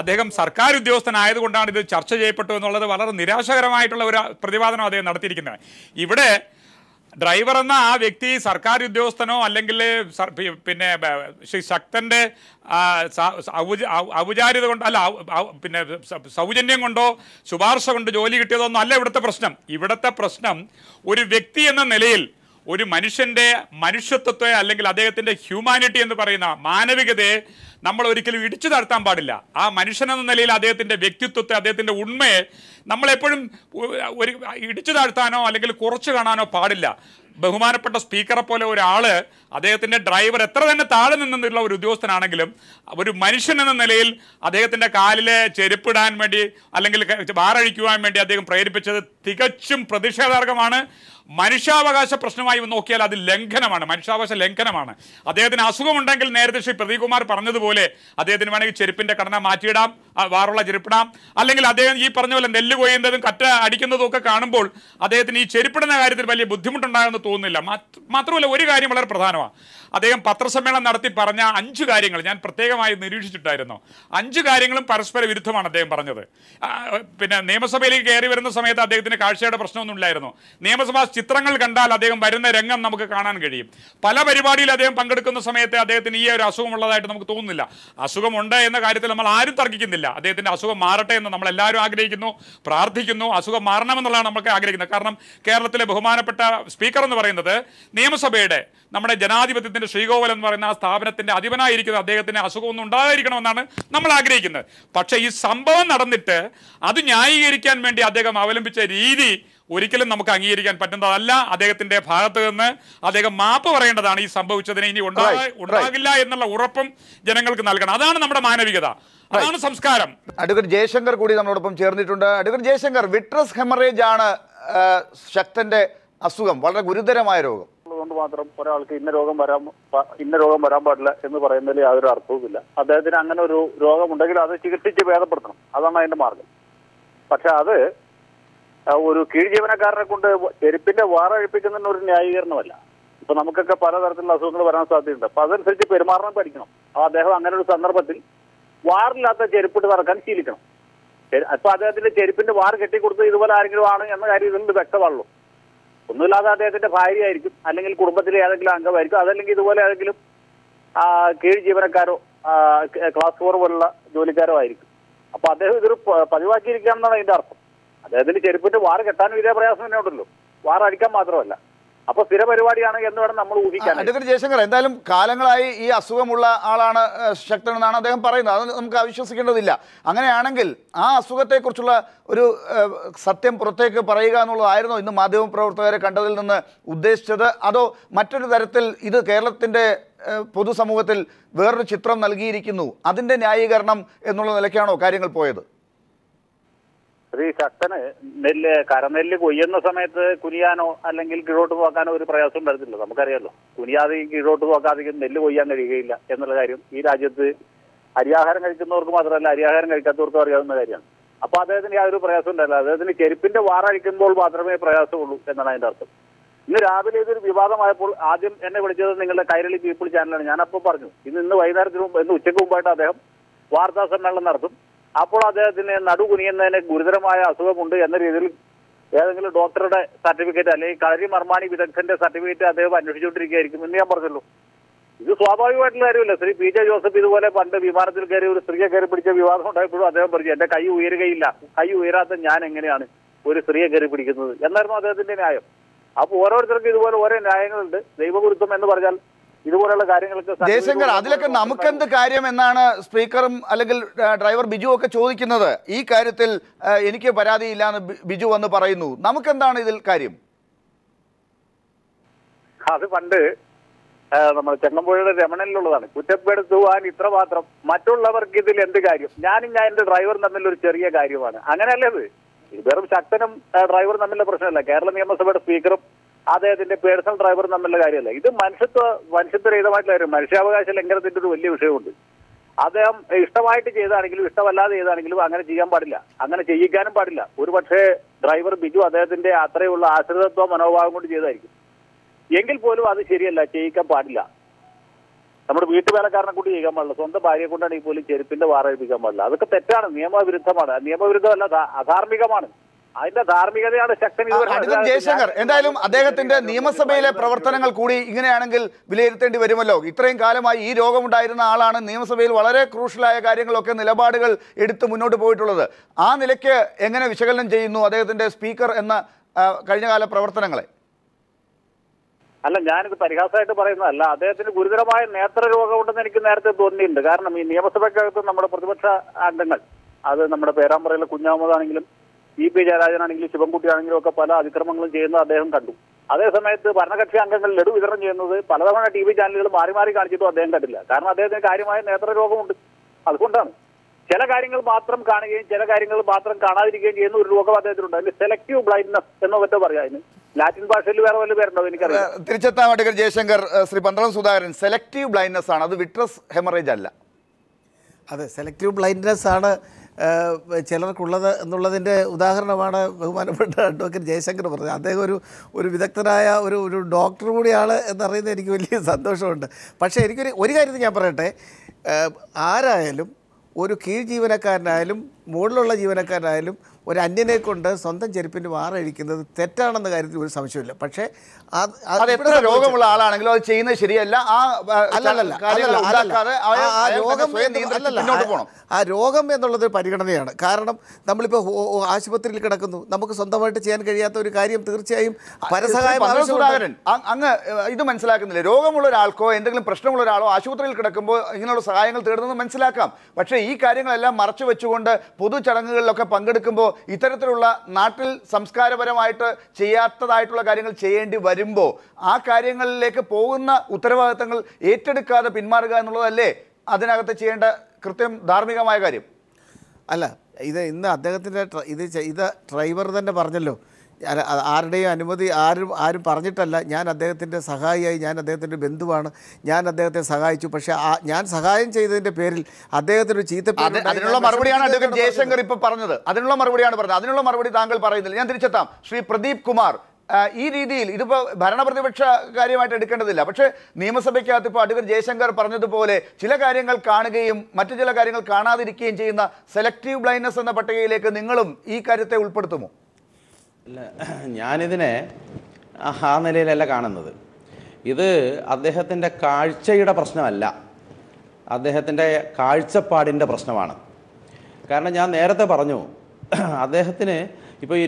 അദ്ദേഹം സർക്കാർ ഉദ്യോഗസ്ഥനായതുകൊണ്ടാണ് ഇത് ചർച്ച ചെയ്യപ്പെട്ടു എന്നുള്ളത് വളരെ നിരാശകരമായിട്ടുള്ള ഒരു പ്രതിപാദനം അദ്ദേഹം നടത്തിയിരിക്കുന്നത്. ഇവിടെ ഡ്രൈവർ എന്ന ആ വ്യക്തി സർക്കാർ ഉദ്യോഗസ്ഥനോ അല്ലെങ്കിൽ പിന്നെ ശ്രീ ശക്തൻ്റെ ഔപചാരികത കൊണ്ട് അല്ല, പിന്നെ സൗജന്യം കൊണ്ടോ ശുപാർശ കൊണ്ട് ജോലി കിട്ടിയതോ ഒന്നും അല്ല ഇവിടുത്തെ പ്രശ്നം. ഇവിടുത്തെ പ്രശ്നം ഒരു വ്യക്തി എന്ന നിലയിൽ ഒരു മനുഷ്യൻ്റെ മനുഷ്യത്വത്തെ അല്ലെങ്കിൽ അദ്ദേഹത്തിൻ്റെ ഹ്യൂമാനിറ്റി എന്ന് പറയുന്ന മാനവികതയെ നമ്മൾ ഒരിക്കലും ഇടിച്ചു താഴ്ത്താൻ പാടില്ല. ആ മനുഷ്യനെന്ന നിലയിൽ അദ്ദേഹത്തിൻ്റെ വ്യക്തിത്വത്തെ, അദ്ദേഹത്തിൻ്റെ ഉണ്മയെ നമ്മളെപ്പോഴും ഒരു ഇടിച്ചു താഴ്ത്താനോ അല്ലെങ്കിൽ കുറച്ച് കാണാനോ പാടില്ല. ബഹുമാനപ്പെട്ട സ്പീക്കറെ പോലെ ഒരാൾ, അദ്ദേഹത്തിൻ്റെ ഡ്രൈവർ എത്ര തന്നെ താഴെ നിന്നുള്ള ഒരു ഉദ്യോഗസ്ഥനാണെങ്കിലും ഒരു മനുഷ്യൻ എന്ന നിലയിൽ അദ്ദേഹത്തിൻ്റെ കാലിലെ ചെരുപ്പിടാൻ വേണ്ടി അല്ലെങ്കിൽ വാറഴിക്കുവാൻ വേണ്ടി അദ്ദേഹം പ്രേരിപ്പിച്ചത് തികച്ചും പ്രതിഷേധാർഹമാണ്. മനുഷ്യാവകാശ പ്രശ്നമായി നോക്കിയാൽ അത് ലംഘനമാണ്, മനുഷ്യാവകാശ ലംഘനമാണ്. അദ്ദേഹത്തിന് അസുഖമുണ്ടെങ്കിൽ നേരത്തെ ശ്രീ പ്രദീപ് കുമാർ പറഞ്ഞതുപോലെ അദ്ദേഹത്തിന് വേണമെങ്കിൽ ചെരുപ്പിൻ്റെ ഘടന മാറ്റിയിടാം, വാറുള്ള ചെരുപ്പിടാം. അല്ലെങ്കിൽ അദ്ദേഹം ഈ പറഞ്ഞ പോലെ നെല്ല് കൊയ്യുന്നതും കറ്റ അടിക്കുന്നതും ഒക്കെ കാണുമ്പോൾ അദ്ദേഹത്തിന് ഈ ചെരുപ്പിടുന്ന കാര്യത്തിൽ വലിയ ബുദ്ധിമുട്ടുണ്ടാകുമെന്ന് തോന്നുന്നില്ല. മാത്രമല്ല ഒരു കാര്യം വളരെ പ്രധാനമാണ്. അദ്ദേഹം പത്രസമ്മേളനം നടത്തി പറഞ്ഞ 5 കാര്യങ്ങൾ ഞാൻ പ്രത്യേകമായി നിരീക്ഷിച്ചിട്ടായിരുന്നു. 5 കാര്യങ്ങളും പരസ്പര വിരുദ്ധമാണ് അദ്ദേഹം പറഞ്ഞത്. പിന്നെ നിയമസഭയിലേക്ക് കയറി വരുന്ന സമയത്ത് അദ്ദേഹത്തിന് കാഴ്ചയുടെ പ്രശ്നമൊന്നും ഇല്ലായിരുന്നു. നിയമസഭാ ചിത്രങ്ങൾ കണ്ടാൽ അദ്ദേഹം വരുന്ന രംഗം നമുക്ക് കാണാൻ കഴിയും. പല പരിപാടിയിൽ അദ്ദേഹം പങ്കെടുക്കുന്ന സമയത്ത് അദ്ദേഹത്തിന് ഈ ഒരു അസുഖമുള്ളതായിട്ട് നമുക്ക് തോന്നുന്നില്ല. അസുഖമുണ്ട് എന്ന കാര്യത്തിൽ നമ്മൾ ആരും തർക്കിക്കുന്നില്ല. അദ്ദേഹത്തിൻ്റെ അസുഖം മാറട്ടെ എന്ന് നമ്മളെല്ലാവരും ആഗ്രഹിക്കുന്നു, പ്രാർത്ഥിക്കുന്നു. അസുഖം മാറണമെന്നുള്ളതാണ് നമുക്ക് ആഗ്രഹിക്കുന്നത്. കാരണം കേരളത്തിലെ ബഹുമാനപ്പെട്ട സ്പീക്കർ എന്ന് പറയുന്നത് നിയമസഭയുടെ, നമ്മുടെ ജനാധിപത്യത്തിൻ്റെ ശ്രീകോവിലം എന്ന് പറയുന്ന ആ സ്ഥാപനത്തിൻ്റെ അധിപനായിരിക്കുന്ന അദ്ദേഹത്തിന് അസുഖമൊന്നും ഉണ്ടായിരിക്കണമെന്നാണ് നമ്മൾ ആഗ്രഹിക്കുന്നത്. പക്ഷേ ഈ സംഭവം നടന്നിട്ട് അത് ന്യായീകരിക്കാൻ വേണ്ടി അദ്ദേഹം അവലംബിച്ച രീതി ഒരിക്കലും നമുക്ക് അംഗീകരിക്കാൻ പറ്റുന്നതല്ല. അദ്ദേഹത്തിന്റെ ഭാഗത്ത് നിന്ന് അദ്ദേഹം മാപ്പ് പറയേണ്ടതാണ്. ഈ സംഭവിച്ചതിന് ഇനി ഉണ്ടാകില്ല എന്നുള്ള ഉറപ്പും ജനങ്ങൾക്ക് നൽകണം. അതാണ് നമ്മുടെ മാനവികത, അതാണ് സംസ്കാരം. അഡ്വക്കേറ്റ് ജയശങ്കർ കൂടി നമ്മളോടൊപ്പം ചേർന്നിട്ടുണ്ട്. അഡ്വക്കേറ്റ് ജയശങ്കർ, വിട്രസ് ഹെമറേജ് ആണ് ശക്തന്റെ അസുഖം, വളരെ ഗുരുതരമായ രോഗം. കൊണ്ട് മാത്രം ഒരാൾക്ക് ഇന്ന രോഗം വരാൻ പാടില്ല എന്ന് പറയുന്നതിൽ യാതൊരു അർത്ഥവുമില്ല. അദ്ദേഹത്തിന് അങ്ങനെ ഒരു രോഗമുണ്ടെങ്കിൽ അത് ചികിത്സിച്ച് ഭേദപ്പെടുത്തണം, അതാണ് അതിന്റെ മാർഗം. പക്ഷെ അത് ഒരു കീഴ് ജീവനക്കാരനെ കൊണ്ട് ചെരുപ്പിന്റെ വാറഴിപ്പിക്കുന്നതിന് ഒരു ന്യായീകരണമല്ല. ഇപ്പൊ നമുക്കൊക്കെ പലതരത്തിലുള്ള അസുഖങ്ങൾ വരാൻ സാധ്യതയുണ്ട്. അപ്പൊ അതനുസരിച്ച് പെരുമാറാൻ പഠിക്കണം. അദ്ദേഹം അങ്ങനെ ഒരു സന്ദർഭത്തിൽ വാറില്ലാത്ത ചെരുപ്പിട്ട് നടക്കാൻ ശീലിക്കണം. അപ്പൊ അദ്ദേഹത്തിന്റെ ചെരുപ്പിന്റെ വാർ കെട്ടിക്കൊടുത്ത് ഇതുപോലെ ആരെങ്കിലും ആണ് എന്ന കാര്യം ഇതിൽ വ്യക്തമാണല്ലോ. ഒന്നുമില്ലാതെ അദ്ദേഹത്തിന്റെ ഭാര്യയായിരിക്കും, അല്ലെങ്കിൽ കുടുംബത്തിലെ ഏതെങ്കിലും അംഗമായിരിക്കും, അതല്ലെങ്കിൽ ഇതുപോലെ ഏതെങ്കിലും കീഴ് ജീവനക്കാരോ ക്ലാസ് 4 പോലുള്ള ജോലിക്കാരോ ആയിരിക്കും. അപ്പൊ അദ്ദേഹം ഇതൊരു പതിവാക്കിയിരിക്കുകയാണെന്നാണ് അതിന്റെ അർത്ഥം. അദ്ദേഹത്തിന് ചെരുപ്പിന്റെ വാർ കെട്ടാനും ഇതേ പ്രയാസം തന്നെ ഉണ്ടല്ലോ, വാർ അടിക്കാൻ മാത്രമല്ല. അപ്പൊ സ്ഥിര പരിപാടിയാണ് എന്ന് വേണം നമ്മൾ ഊഹിക്കാൻ. അഡ്വക്കേറ്റ് ജയശങ്കർ, എന്തായാലും കാലങ്ങളായി ഈ അസുഖമുള്ള ആളാണ് ശക്തൻ എന്നാണ് അദ്ദേഹം പറയുന്നത്. അത് നമുക്ക് അവിശ്വസിക്കേണ്ടതില്ല. അങ്ങനെയാണെങ്കിൽ ആ അസുഖത്തെക്കുറിച്ചുള്ള ഒരു സത്യം പുറത്തേക്ക് പറയുക എന്നുള്ളതായിരുന്നോ ഇന്ന് മാധ്യമപ്രവർത്തകരെ കണ്ടതിൽ നിന്ന് ഉദ്ദേശിച്ചത്? അതോ മറ്റൊരു തരത്തിൽ ഇത് കേരളത്തിൻ്റെ പൊതുസമൂഹത്തിൽ വേറൊരു ചിത്രം നൽകിയിരിക്കുന്നു, അതിൻ്റെ ന്യായീകരണം എന്നുള്ള നിലയ്ക്കാണോ കാര്യങ്ങൾ പോയത്? ശ്രീ ശക്തന് കരനെല്ല് കൊയ്യുന്ന സമയത്ത് കുനിയാനോ അല്ലെങ്കിൽ കീഴോട്ട് നോക്കാനോ ഒരു പ്രയാസം ഉണ്ടായിരുന്നില്ല. നമുക്കറിയാമല്ലോ, കുനിയാതെ കീഴോട്ട് നോക്കാതെ നെല്ല് കൊയ്യാൻ കഴിയുകയില്ല എന്നുള്ള കാര്യം ഈ രാജ്യത്ത് അരിയാഹാരം കഴിക്കുന്നവർക്ക് മാത്രമല്ല, അരിയാഹാരം കഴിക്കാത്തവർക്കും അറിയാവുന്ന കാര്യമാണ്. അപ്പൊ അദ്ദേഹത്തിന് യാതൊരു പ്രയാസം ഉണ്ടായില്ല. അദ്ദേഹത്തിന് ചെരുപ്പിന്റെ വാറഴിക്കുമ്പോൾ മാത്രമേ പ്രയാസമുള്ളൂ എന്നാണ് അതിന്റെ അർത്ഥം. ഇന്ന് രാവിലെ ഇതൊരു വിവാദമായപ്പോൾ ആദ്യം എന്നെ വിളിച്ചത് നിങ്ങളുടെ കൈരളി പീപ്പിൾ ചാനലാണ്. ഞാനപ്പോൾ പറഞ്ഞു ഇന്ന് വൈകുന്നേരത്തിന് മുമ്പ്, ഇന്ന് ഉച്ചയ്ക്ക് മുമ്പായിട്ട് അദ്ദേഹം വാർത്താ സമ്മേളനം നടത്തും. അപ്പോൾ അദ്ദേഹത്തിന് നടു കുനിയുന്നതിന് ഗുരുതരമായ അസുഖമുണ്ട് എന്ന രീതിയിൽ ഏതെങ്കിലും ഡോക്ടറുടെ സർട്ടിഫിക്കറ്റ് അല്ലെങ്കിൽ കളരി മർമാണി വിദഗ്ധന്റെ സർട്ടിഫിക്കറ്റ് അദ്ദേഹം അന്വേഷിച്ചുകൊണ്ടിരിക്കുകയായിരിക്കും എന്ന് ഞാൻ പറഞ്ഞല്ലോ. ഇത് സ്വാഭാവികമായിട്ടുള്ള കാര്യമില്ല. ശ്രീ പി ജെ ജോസഫ് ഇതുപോലെ പണ്ട് വിമാനത്തിൽ കയറി ഒരു സ്ത്രീയെ കയറി പിടിച്ച വിവാദം ഉണ്ടായപ്പോഴും അദ്ദേഹം പറഞ്ഞു എന്റെ കൈ ഉയരുകയില്ല, കൈ ഉയരാത്ത ഞാൻ എങ്ങനെയാണ് ഒരു സ്ത്രീയെ കയറി പിടിക്കുന്നത് എന്നായിരുന്നു അദ്ദേഹത്തിന്റെ ന്യായം. അപ്പോൾ ഓരോരുത്തർക്കും ഇതുപോലെ ഓരോ ന്യായങ്ങളുണ്ട്. ദൈവഗുരുത്വം എന്ന് പറഞ്ഞാൽ ഇതുപോലുള്ള കാര്യങ്ങൾക്ക് ജയശങ്കർ, അതിലൊക്കെ നമുക്കെന്ത് കാര്യം എന്നാണ് സ്പീക്കറും അല്ലെങ്കിൽ ഡ്രൈവർ ബിജു ഒക്കെ ചോദിക്കുന്നത്. ഈ കാര്യത്തിൽ എനിക്ക് പരാതിയില്ല എന്ന് ബിജു വന്ന് പറയുന്നു. നമുക്കെന്താണ് ഇതിൽ കാര്യം? അത് പണ്ട് നമ്മൾ ചെങ്ങമ്പുഴയുടെ രമണനിലുള്ളതാണ്. കുറ്റപ്പെടുത്തുവാൻ ഇത്രമാത്രം, മറ്റുള്ളവർക്ക് ഇതിൽ എന്ത് കാര്യം, ഞാനും എന്റെ ഡ്രൈവറും തമ്മിലൊരു ചെറിയ കാര്യമാണ്. അങ്ങനെയല്ലേ ഇത് വെറും ശക്തനും ഡ്രൈവറും തമ്മിലുള്ള പ്രശ്നമല്ല. കേരള നിയമസഭയുടെ സ്പീക്കറും അദ്ദേഹത്തിന്റെ പേഴ്സണൽ ഡ്രൈവറും തമ്മിലുള്ള കാര്യമല്ല. ഇത് മനുഷ്യത്വരഹിതമായിട്ടുള്ള കാര്യം, മനുഷ്യാവകാശ ലംഘനത്തിന്റെ ഒരു വലിയ വിഷയമുണ്ട്. അദ്ദേഹം ഇഷ്ടമായിട്ട് ചെയ്താണെങ്കിലും ഇഷ്ടമല്ലാതെ ചെയ്താണെങ്കിലും അങ്ങനെ ചെയ്യാൻ പാടില്ല, അങ്ങനെ ചെയ്യിക്കാനും പാടില്ല. ഒരുപക്ഷെ ഡ്രൈവർ ബിജു അദ്ദേഹത്തിന്റെ അത്രയുള്ള ആശ്രിതത്വ മനോഭാവം കൊണ്ട് ചെയ്തായിരിക്കും. എങ്കിൽ പോലും അത് ശരിയല്ല, ചെയ്യിക്കാൻ പാടില്ല. നമ്മുടെ വീട്ടുവേലക്കാരനെ കൂടി ചെയ്യാൻ പാടില്ല, സ്വന്തം ഭാര്യയെ കൊണ്ടാണെങ്കിൽ പോലും ചെരുപ്പിന്റെ വാറഴിപ്പിക്കാൻ പാടില്ല. അതൊക്കെ തെറ്റാണ്, നിയമവിരുദ്ധമാണ്. നിയമവിരുദ്ധമല്ല, അധാർമികമാണ്. അതിന്റെ ധാർമ്മികതയാണ് ശക്തൻ. അഡ്വക്കേറ്റ് ജയശങ്കർ, എന്തായാലും അദ്ദേഹത്തിന്റെ നിയമസഭയിലെ പ്രവർത്തനങ്ങൾ കൂടി ഇങ്ങനെയാണെങ്കിൽ വിലയിരുത്തേണ്ടി വരുമല്ലോ. ഇത്രയും കാലമായി ഈ രോഗമുണ്ടായിരുന്ന ആളാണ്, നിയമസഭയിൽ വളരെ ക്രൂഷ്യലായ കാര്യങ്ങളൊക്കെ നിലപാടുകൾ എടുത്ത് മുന്നോട്ട് പോയിട്ടുള്ളത്. ആ നിലയ്ക്ക് എങ്ങനെ വിശകലനം ചെയ്യുന്നു അദ്ദേഹത്തിന്റെ സ്പീക്കർ എന്ന കഴിഞ്ഞകാല പ്രവർത്തനങ്ങളെ? അല്ല, ഞാനിത് പരിഹാസമായിട്ട് പറയുന്നതല്ല. അദ്ദേഹത്തിന് ഗുരുതരമായ നേത്രരോഗമുണ്ടെന്ന് എനിക്ക് നേരത്തെ തോന്നിയിട്ടുണ്ട്. കാരണം ഈ നിയമസഭയ്ക്കകത്ത് നമ്മുടെ പ്രതിപക്ഷ അംഗങ്ങൾ, അത് നമ്മുടെ പേരാമ്പ്രയിലെ കുഞ്ഞാമതാണെങ്കിലും പി ജയരാജനാണെങ്കിലും ശിവൻകുട്ടിയാണെങ്കിലും ഒക്കെ പല അതിക്രമങ്ങളും ചെയ്യുന്നത് അദ്ദേഹം കണ്ടു. അതേസമയത്ത് ഭരണകക്ഷി അംഗങ്ങൾ ലഡു വിതരണം ചെയ്യുന്നത് പലതവണ TV ചാനലുകൾ മാറി മാറി കാണിച്ചിട്ടും അദ്ദേഹം കണ്ടില്ല. കാരണം അദ്ദേഹത്തിന് കാര്യമായ നേത്രരോഗമുണ്ട്. അതുകൊണ്ടാണ് ചില കാര്യങ്ങൾ മാത്രം കാണുകയും ചില കാര്യങ്ങൾ മാത്രം കാണാതിരിക്കുകയും ചെയ്യുന്ന ഒരു രോഗം അദ്ദേഹത്തിനുണ്ട്. അതിന് സെലക്റ്റീവ് ബ്ലൈൻഡ്നെസ് എന്നോ മറ്റോ പറയാം. അതിന് ലാറ്റിൻ ഭാഷയിൽ വേറെ വല്ല പേരുണ്ടോ എനിക്കറിയാം. തിരിച്ചെത്താൻ advocate Jayashankar, Shri Pandalam Sudhakaran, selective blindness ആണ്, അത് വിട്രസ് ഹെമറേജ് അല്ല. അതെ, സെലക്റ്റീവ് ബ്ലൈൻഡ്നെസ് ആണ് ചിലർക്കുള്ളത് എന്നുള്ളതിൻ്റെ ഉദാഹരണമാണ് ബഹുമാനപ്പെട്ട അഡ്വക്കേറ്റ് ജയശങ്കർ പറഞ്ഞത്. അദ്ദേഹം ഒരു വിദഗ്ധനായ ഒരു ഡോക്ടർ കൂടിയാണ് എന്നറിയുന്നത് എനിക്ക് വലിയ സന്തോഷമുണ്ട്. പക്ഷേ ഒരു കാര്യം ഞാൻ പറയട്ടെ, ആരായാലും ഒരു കീഴ് ജീവനക്കാരനായാലും മുകളിലുള്ള ജീവനക്കാരനായാലും ഒരു അന്യനെ കൊണ്ട് സ്വന്തം ചെരുപ്പിൻ്റെ വാറഴിക്കുന്നത് തെറ്റാണെന്ന കാര്യത്തിൽ ഒരു സംശയമില്ല. പക്ഷേ എത്ര രോഗമുള്ള ആളാണെങ്കിലും അത് ചെയ്യുന്നത് ശരിയല്ല. ആ രോഗം എന്നുള്ളത് പരിഗണനയാണ്. കാരണം നമ്മളിപ്പോൾ ആശുപത്രിയിൽ കിടക്കുന്നു, നമുക്ക് സ്വന്തമായിട്ട് ചെയ്യാൻ കഴിയാത്ത ഒരു കാര്യം തീർച്ചയായും പരസഹായം. അങ്ങ് ഇത് മനസ്സിലാക്കുന്നില്ല, രോഗമുള്ള ഒരാൾക്കോ എന്തെങ്കിലും പ്രശ്നമുള്ള ഒരാളോ ആശുപത്രിയിൽ കിടക്കുമ്പോൾ ഇങ്ങനെയുള്ള സഹായങ്ങൾ തേടുന്നത് മനസ്സിലാക്കാം. പക്ഷേ ഈ കാര്യങ്ങളെല്ലാം മറച്ചു വെച്ചുകൊണ്ട് പൊതു ചടങ്ങുകളിലൊക്കെ പങ്കെടുക്കുമ്പോൾ ഇത്തരത്തിലുള്ള നാട്ടിൽ സംസ്കാരപരമായിട്ട് ചെയ്യാത്തതായിട്ടുള്ള കാര്യങ്ങൾ ചെയ്യേണ്ടി വരുമ്പോൾ ആ കാര്യങ്ങളിലേക്ക് പോകുന്ന ഉത്തരവാദിത്തങ്ങൾ ഏറ്റെടുക്കാതെ പിന്മാറുക എന്നുള്ളതല്ലേ അതിനകത്ത് ചെയ്യേണ്ട കൃത്യം ധാർമ്മികമായ കാര്യം? അല്ല, ഇന്ന് അദ്ദേഹത്തിൻ്റെ ഇത് ഡ്രൈവർ തന്നെ പറഞ്ഞല്ലോ, ആരുടെയും അനുമതി ആരും പറഞ്ഞിട്ടല്ല, ഞാൻ അദ്ദേഹത്തിൻ്റെ സഹായിയായി, ഞാൻ അദ്ദേഹത്തിൻ്റെ ബന്ധുവാണ്, ഞാൻ അദ്ദേഹത്തെ സഹായിച്ചു. പക്ഷേ ഞാൻ സഹായം ചെയ്തതിൻ്റെ പേരിൽ അദ്ദേഹത്തിനൊരു ചീത്തപ്പേര്. അതിനുള്ള മറുപടിയാണ് അഡ്വക്കേറ്റ് ജയശങ്കർ ഇപ്പോൾ പറഞ്ഞത്. അതിനുള്ള മറുപടി താങ്കൾ പറയുന്നില്ല. ഞാൻ തിരിച്ചെത്താം. ശ്രീ പ്രദീപ് കുമാർ, ഈ രീതിയിൽ ഇതിപ്പോൾ ഭരണപ്രതിപക്ഷ കാര്യമായിട്ട് എടുക്കേണ്ടതില്ല, പക്ഷേ നിയമസഭയ്ക്കകത്ത് ഇപ്പോൾ അഡ്വക്കേറ്റ് ജയശങ്കർ പറഞ്ഞതുപോലെ ചില കാര്യങ്ങൾ കാണുകയും മറ്റു ചില കാര്യങ്ങൾ കാണാതിരിക്കുകയും ചെയ്യുന്ന സെലക്റ്റീവ് ബ്ലൈൻഡ്നെസ് എന്ന പട്ടികയിലേക്ക് നിങ്ങളും ഈ കാര്യത്തെ ഉൾപ്പെടുത്തുമോ? അല്ല, ഞാനിതിനെ ആ നിലയിലല്ല കാണുന്നത്. ഇത് അദ്ദേഹത്തിൻ്റെ കാഴ്ചയുടെ പ്രശ്നമല്ല, അദ്ദേഹത്തിൻ്റെ കാഴ്ചപ്പാടിൻ്റെ പ്രശ്നമാണ്. കാരണം ഞാൻ നേരത്തെ പറഞ്ഞു, അദ്ദേഹത്തിന് ഇപ്പോൾ ഈ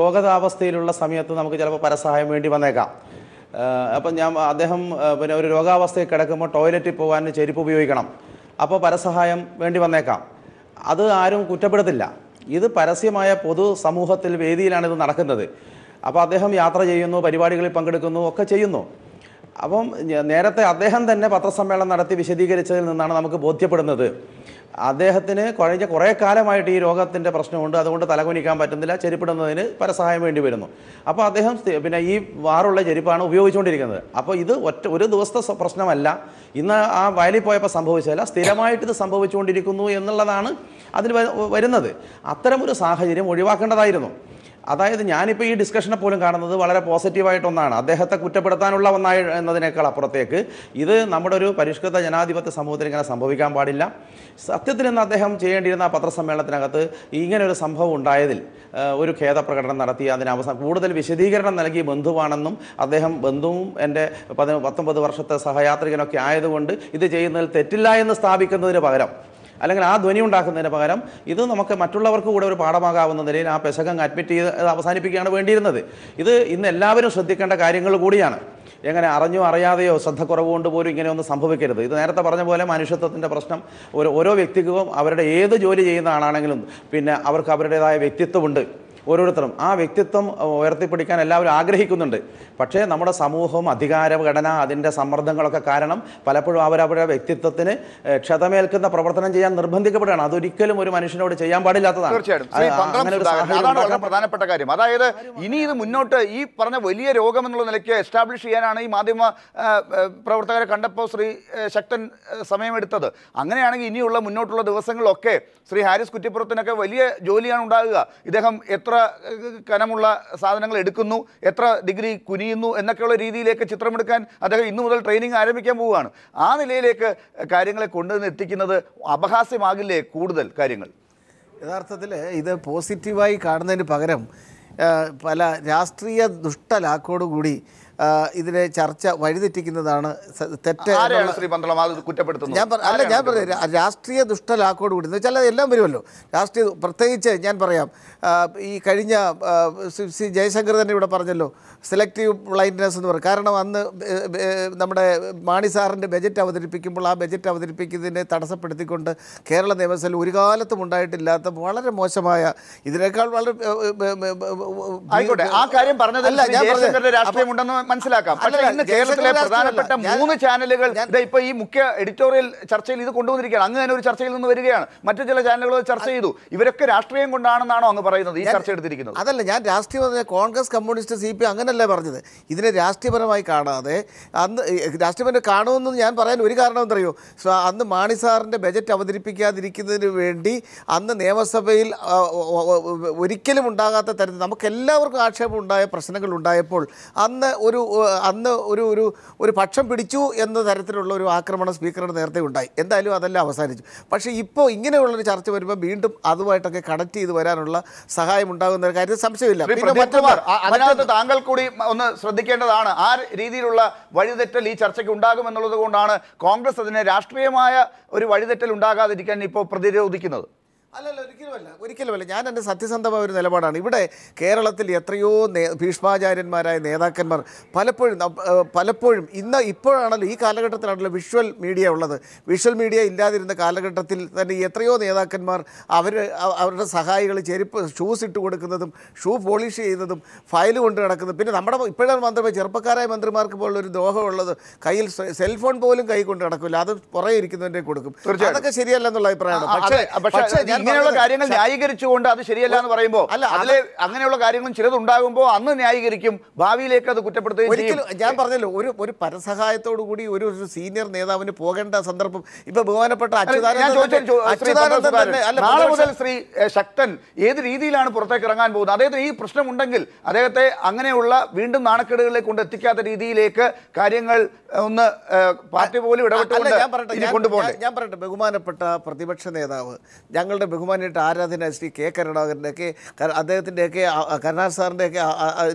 രോഗാവസ്ഥയിലുള്ള സമയത്ത് നമുക്ക് ചിലപ്പോൾ പരസഹായം വേണ്ടി വന്നേക്കാം. അപ്പം അദ്ദേഹം പിന്നെ ഒരു രോഗാവസ്ഥയിൽ കിടക്കുമ്പോൾ ടോയ്ലറ്റിൽ പോകാൻ ചെരുപ്പ് ഉപയോഗിക്കണം, അപ്പോൾ പരസഹായം വേണ്ടി വന്നേക്കാം. അത് ആരും കുറ്റപ്പെടുത്തില്ല. ഇത് പരസ്യമായ പൊതു സമൂഹത്തിൽ വേദിയിലാണ് ഇത് നടക്കുന്നത്. അപ്പോൾ അദ്ദേഹം യാത്ര ചെയ്യുന്നു, പരിപാടികളിൽ പങ്കെടുക്കുന്നു, ഒക്കെ ചെയ്യുന്നു. അപ്പം നേരത്തെ അദ്ദേഹം തന്നെ പത്രസമ്മേളനം നടത്തി വിശദീകരിച്ചതിൽ നിന്നാണ് നമുക്ക് ബോധ്യപ്പെടുന്നത് അദ്ദേഹത്തിന് കഴിഞ്ഞ കുറേ കാലമായിട്ട് ഈ രോഗത്തിൻ്റെ പ്രശ്നമുണ്ട്, അതുകൊണ്ട് തലകുനിക്കാൻ പറ്റുന്നില്ല, ചെരുപ്പിടുന്നതിന് പരസഹായം വേണ്ടി വരുന്നു. അപ്പോൾ അദ്ദേഹം പിന്നെ ഈ വാറുള്ള ചെരുപ്പാണ് ഉപയോഗിച്ചുകൊണ്ടിരിക്കുന്നത്. അപ്പോൾ ഇത് ഒരു ദിവസത്തെ പ്രശ്നമല്ല, ഇന്ന് ആ വയലിൽ പോയപ്പോൾ സംഭവിച്ചതല്ല, സ്ഥിരമായിട്ട് ഇത് സംഭവിച്ചുകൊണ്ടിരിക്കുന്നു എന്നുള്ളതാണ് അതിൽ വരുന്നത്. അത്തരമൊരു സാഹചര്യം ഒഴിവാക്കേണ്ടതായിരുന്നു. അതായത് ഞാനിപ്പോൾ ഈ ഡിസ്കഷനെ പോലും കാണുന്നത് വളരെ പോസിറ്റീവായിട്ടൊന്നാണ്, അദ്ദേഹത്തെ കുറ്റപ്പെടുത്താനുള്ള ഒന്നായി എന്നതിനേക്കാൾ അപ്പുറത്തേക്ക് ഇത് നമ്മുടെ ഒരു പരിഷ്കൃത ജനാധിപത്യ സമൂഹത്തിൽ ഇങ്ങനെ സംഭവിക്കാൻ പാടില്ല. സത്യത്തിൽ ഇന്ന് അദ്ദേഹം ചെയ്യേണ്ടിയിരുന്ന പത്രസമ്മേളനത്തിനകത്ത് ഇങ്ങനെ ഒരു സംഭവം ഉണ്ടായതിൽ ഒരു ഖേദപ്രകടനം നടത്തി അതിന് കൂടുതൽ വിശദീകരണം നൽകി ബന്ധുവാണെന്നും അദ്ദേഹം ബന്ധുവും എൻ്റെ 19 വർഷത്തെ സഹയാത്രികനൊക്കെ ആയതുകൊണ്ട് ഇത് ചെയ്യുന്നതിൽ തെറ്റില്ല എന്ന് സ്ഥാപിക്കുന്നതിന് പകരം, അല്ലെങ്കിൽ ആ ധ്വനി ഉണ്ടാക്കുന്നതിന് പകരം ഇത് നമുക്ക് മറ്റുള്ളവർക്ക് കൂടെ ഒരു പാഠമാകാവുന്ന നിലയിൽ ആ പെശകം അഡ്മിറ്റ് ചെയ്ത് അവസാനിപ്പിക്കുകയാണ് വേണ്ടിയിരുന്നത്. ഇത് ഇന്ന് എല്ലാവരും ശ്രദ്ധിക്കേണ്ട കാര്യങ്ങൾ കൂടിയാണ്. എങ്ങനെ അറിഞ്ഞോ അറിയാതെയോ ശ്രദ്ധക്കുറവുകൊണ്ട് പോലും ഇങ്ങനെയൊന്നും സംഭവിക്കരുത്. ഇത് നേരത്തെ പറഞ്ഞ പോലെ മനുഷ്യത്വത്തിൻ്റെ പ്രശ്നം ഓരോ വ്യക്തിക്കും അവരുടെ ഏത് ജോലി ചെയ്യുന്ന ആളാണെങ്കിലും പിന്നെ അവർക്ക് അവരുടേതായ വ്യക്തിത്വമുണ്ട്. ഓരോരുത്തരും ആ വ്യക്തിത്വം ഉയർത്തിപ്പിടിക്കാൻ എല്ലാവരും ആഗ്രഹിക്കുന്നുണ്ട്. പക്ഷേ നമ്മുടെ സമൂഹവും അധികാരഘടന അതിൻ്റെ സമ്മർദ്ദങ്ങളൊക്കെ കാരണം പലപ്പോഴും അവരവരുടെ വ്യക്തിത്വത്തിന് ക്ഷതമേൽക്കുന്ന പ്രവർത്തനം ചെയ്യാൻ നിർബന്ധിക്കപ്പെടുകയാണ്. അതൊരിക്കലും ഒരു മനുഷ്യനോട് ചെയ്യാൻ പാടില്ലാത്തതാണ്. അതാണ് വളരെ പ്രധാനപ്പെട്ട കാര്യം. അതായത് ഇനി ഇത് മുന്നോട്ട് ഈ പറഞ്ഞ വലിയ രോഗം എന്നുള്ള നിലയ്ക്ക് എസ്റ്റാബ്ലിഷ് ചെയ്യാനാണ് ഈ മാധ്യമ പ്രവർത്തകരെ കണ്ടപ്പോൾ ശ്രീ ശക്തൻ സമയമെടുത്തത്. അങ്ങനെയാണെങ്കിൽ ഇനിയുള്ള മുന്നോട്ടുള്ള ദിവസങ്ങളിലൊക്കെ ശ്രീ ഹാരിസ് കുറ്റിപ്പുറത്തിനൊക്കെ വലിയ ജോലിയാണ് ഉണ്ടാകുക. ഇദ്ദേഹം എത്ര കനമുള്ള സാധനങ്ങൾ എടുക്കുന്നു, എത്ര ഡിഗ്രി കുനിയുന്നു എന്നൊക്കെയുള്ള രീതിയിലേക്ക് ചിത്രമെടുക്കാൻ അദ്ദേഹം ഇന്നു മുതൽ ട്രെയിനിങ് ആരംഭിക്കാൻ പോവുകയാണ്. ആ നിലയിലേക്ക് കാര്യങ്ങളെ കൊണ്ടുവന്ന് എത്തിക്കുന്നത് അപഹാസ്യമാകില്ലേ കൂടുതൽ കാര്യങ്ങൾ? യഥാർത്ഥത്തിൽ ഇത് പോസിറ്റീവായി കാണുന്നതിന് പകരം പല രാഷ്ട്രീയ ദുഷ്ടലാക്കോടുകൂടി ഇതിനെ ചർച്ച വഴിതെറ്റിക്കുന്നതാണ് തെറ്റ്. ഞാൻ പറയാം രാഷ്ട്രീയ ദുഷ്ടലാക്കോടുകൂടി എന്ന് വെച്ചാൽ എല്ലാം വരുമല്ലോ. രാഷ്ട്രീയ പ്രത്യേകിച്ച് ഞാൻ പറയാം, ഈ കഴിഞ്ഞ ശ്രീ ജയശങ്കർ തന്നെ ഇവിടെ പറഞ്ഞല്ലോ സെലക്റ്റീവ് ബ്ലൈൻഡ്നെസ് എന്ന് പറയും. കാരണം അന്ന് നമ്മുടെ മാണി സാറിൻ്റെ ബജറ്റ് അവതരിപ്പിക്കുമ്പോൾ ആ ബജറ്റ് അവതരിപ്പിക്കുന്നതിനെ തടസ്സപ്പെടുത്തിക്കൊണ്ട് കേരള നിയമസഭയിൽ ഒരു കാലത്തും ഉണ്ടായിട്ടില്ലാത്ത വളരെ മോശമായ ഇതിനേക്കാൾ വളരെ ആ കാര്യം പറഞ്ഞതല്ല രാഷ്ട്രീയമുണ്ടെന്ന് മനസ്സിലാക്കാം. പക്ഷേ ഇന്ന് കേരളത്തിലെ പ്രധാനപ്പെട്ട 3 ചാനലുകൾ ഇപ്പൊ ഈ മുഖ്യ എഡിറ്റോറിയൽ ചർച്ചയിൽ ഇത് കൊണ്ടുവന്നിരിക്കുകയാണ്. അങ്ങ് തന്നെ ഒരു ചർച്ചയിൽ നിന്ന് വരികയാണ്. മറ്റു ചില ചാനലുകൾ ചർച്ച ചെയ്തു. ഇവരൊക്കെ രാഷ്ട്രീയം കൊണ്ടാണെന്നാണോ അങ്ങ് പറയുന്നത് ഈ ചർച്ച എടുത്തിരിക്കുന്നത്? അതല്ല, ഞാൻ രാഷ്ട്രീയ കോൺഗ്രസ്, കമ്മ്യൂണിസ്റ്റ്, CPI അങ്ങനല്ലേ പറഞ്ഞത്. ഇതിനെ രാഷ്ട്രീയപരമായി കാണാതെ അന്ന് രാഷ്ട്രീയപരം കാണുമെന്ന് ഞാൻ പറയാൻ ഒരു കാരണം എന്തറിയോ, അന്ന് മാണി സാറിൻ്റെ ബജറ്റ് അവതരിപ്പിക്കാതിരിക്കുന്നതിന് വേണ്ടി അന്ന് നിയമസഭയിൽ ഒരിക്കലും ഉണ്ടാകാത്ത തരത്തിൽ നമുക്കെല്ലാവർക്കും ആക്ഷേപം ഉണ്ടായ പ്രശ്നങ്ങൾ ഉണ്ടായപ്പോൾ അന്ന് ഒരു പക്ഷം പിടിച്ചു എന്ന തരത്തിലുള്ള ഒരു ആക്രമണം സ്പീക്കറുടെ നേരത്തെ ഉണ്ടായി. എന്തായാലും അതെല്ലാം അവസാനിച്ചു. പക്ഷേ ഇപ്പോൾ ഇങ്ങനെയുള്ളൊരു ചർച്ച വരുമ്പോൾ വീണ്ടും അതുമായിട്ടൊക്കെ കണക്ട് ചെയ്ത് വരാനുള്ള സഹായം ഉണ്ടാകുന്ന കാര്യത്തിൽ സംശയമില്ല. അതിനകത്ത് താങ്കൾ കൂടി ഒന്ന് ശ്രദ്ധിക്കേണ്ടതാണ്. ആ രീതിയിലുള്ള വഴിതെറ്റൽ ഈ ചർച്ചയ്ക്ക് ഉണ്ടാകുമെന്നുള്ളത് കൊണ്ടാണ് കോൺഗ്രസ് അതിനെ രാഷ്ട്രീയമായ ഒരു വഴിതെറ്റൽ ഉണ്ടാകാതിരിക്കാൻ ഇപ്പോൾ പ്രതിരോധിക്കുന്നത്. അല്ലല്ല, ഒരിക്കലുമല്ല. ഞാൻ എൻ്റെ സത്യസന്ധമായ ഒരു നിലപാടാണ്. ഇവിടെ കേരളത്തിൽ എത്രയോ ഭീഷ്മാചാര്യന്മാരായ നേതാക്കന്മാർ പലപ്പോഴും ഇപ്പോഴാണല്ലോ ഈ കാലഘട്ടത്തിലാണല്ലോ വിഷ്വൽ മീഡിയ ഉള്ളത്. വിഷ്വൽ മീഡിയ ഇല്ലാതിരുന്ന കാലഘട്ടത്തിൽ തന്നെ എത്രയോ നേതാക്കന്മാർ അവരുടെ സഹായികൾ ഷൂസ് ഇട്ട് കൊടുക്കുന്നതും ഷൂ പോളിഷ് ചെയ്യുന്നതും ഫയൽ കൊണ്ട് കിടക്കുന്നതും, പിന്നെ നമ്മുടെ ഇപ്പോഴാണ് മന്ത്രിമാർ ചെറുപ്പക്കാരായ മന്ത്രിമാർക്ക് പോലുള്ളൊരു ദ്രോഹമുള്ളത്, കയ്യിൽ സെൽഫോൺ പോലും കൈ കൊണ്ട് കിടക്കില്ല, അത് പുറകെ ഇരിക്കുന്നതിൻ്റെ കൊടുക്കും. അതൊക്കെ ശരിയല്ലെന്നുള്ള അഭിപ്രായമാണ്. പക്ഷേ ഇങ്ങനെയുള്ള കാര്യങ്ങൾ ന്യായീകരിച്ചുകൊണ്ട് അത് ശരിയല്ല എന്ന് പറയുമ്പോൾ അതിലെ അങ്ങനെയുള്ള കാര്യങ്ങളും ചിലതുണ്ടാകുമ്പോൾ അന്ന് ന്യായീകരിക്കും, ഭാവിയിലേക്ക് അത് കുറ്റപ്പെടുത്തുകയും ഒരിക്കലും. ഞാൻ പറഞ്ഞല്ലോ, ഒരു പരസഹായത്തോടു കൂടി ഒരു സീനിയർ നേതാവിന് പോകേണ്ട സന്ദർഭം ഇപ്പൊ ബഹുമാനപ്പെട്ട നാളെ മുതൽ ശ്രീ ശക്തൻ ഏത് രീതിയിലാണ് പുറത്തേക്ക് ഇറങ്ങാൻ പോകുന്നത്? അദ്ദേഹത്തിന് ഈ പ്രശ്നമുണ്ടെങ്കിൽ അദ്ദേഹത്തെ അങ്ങനെയുള്ള വീണ്ടും നാണക്കേടുകളിലേക്ക് കൊണ്ട് എത്തിക്കാത്ത രീതിയിലേക്ക് കാര്യങ്ങൾ ഒന്ന് പാർട്ടി പോലും ഇടപെട്ടുകൊണ്ട് കൊണ്ടുപോകണം. ഞാൻ പറയട്ടെ, ബഹുമാനപ്പെട്ട പ്രതിപക്ഷ നേതാവ്, ഞങ്ങളുടെ ബഹുമാനിയായിട്ട് ആരാധന ശ്രീ കെ കരുണാകരൻ്റെയൊക്കെ, അദ്ദേഹത്തിൻ്റെയൊക്കെ, കരുണാകരൻ സാറിൻ്റെയൊക്കെ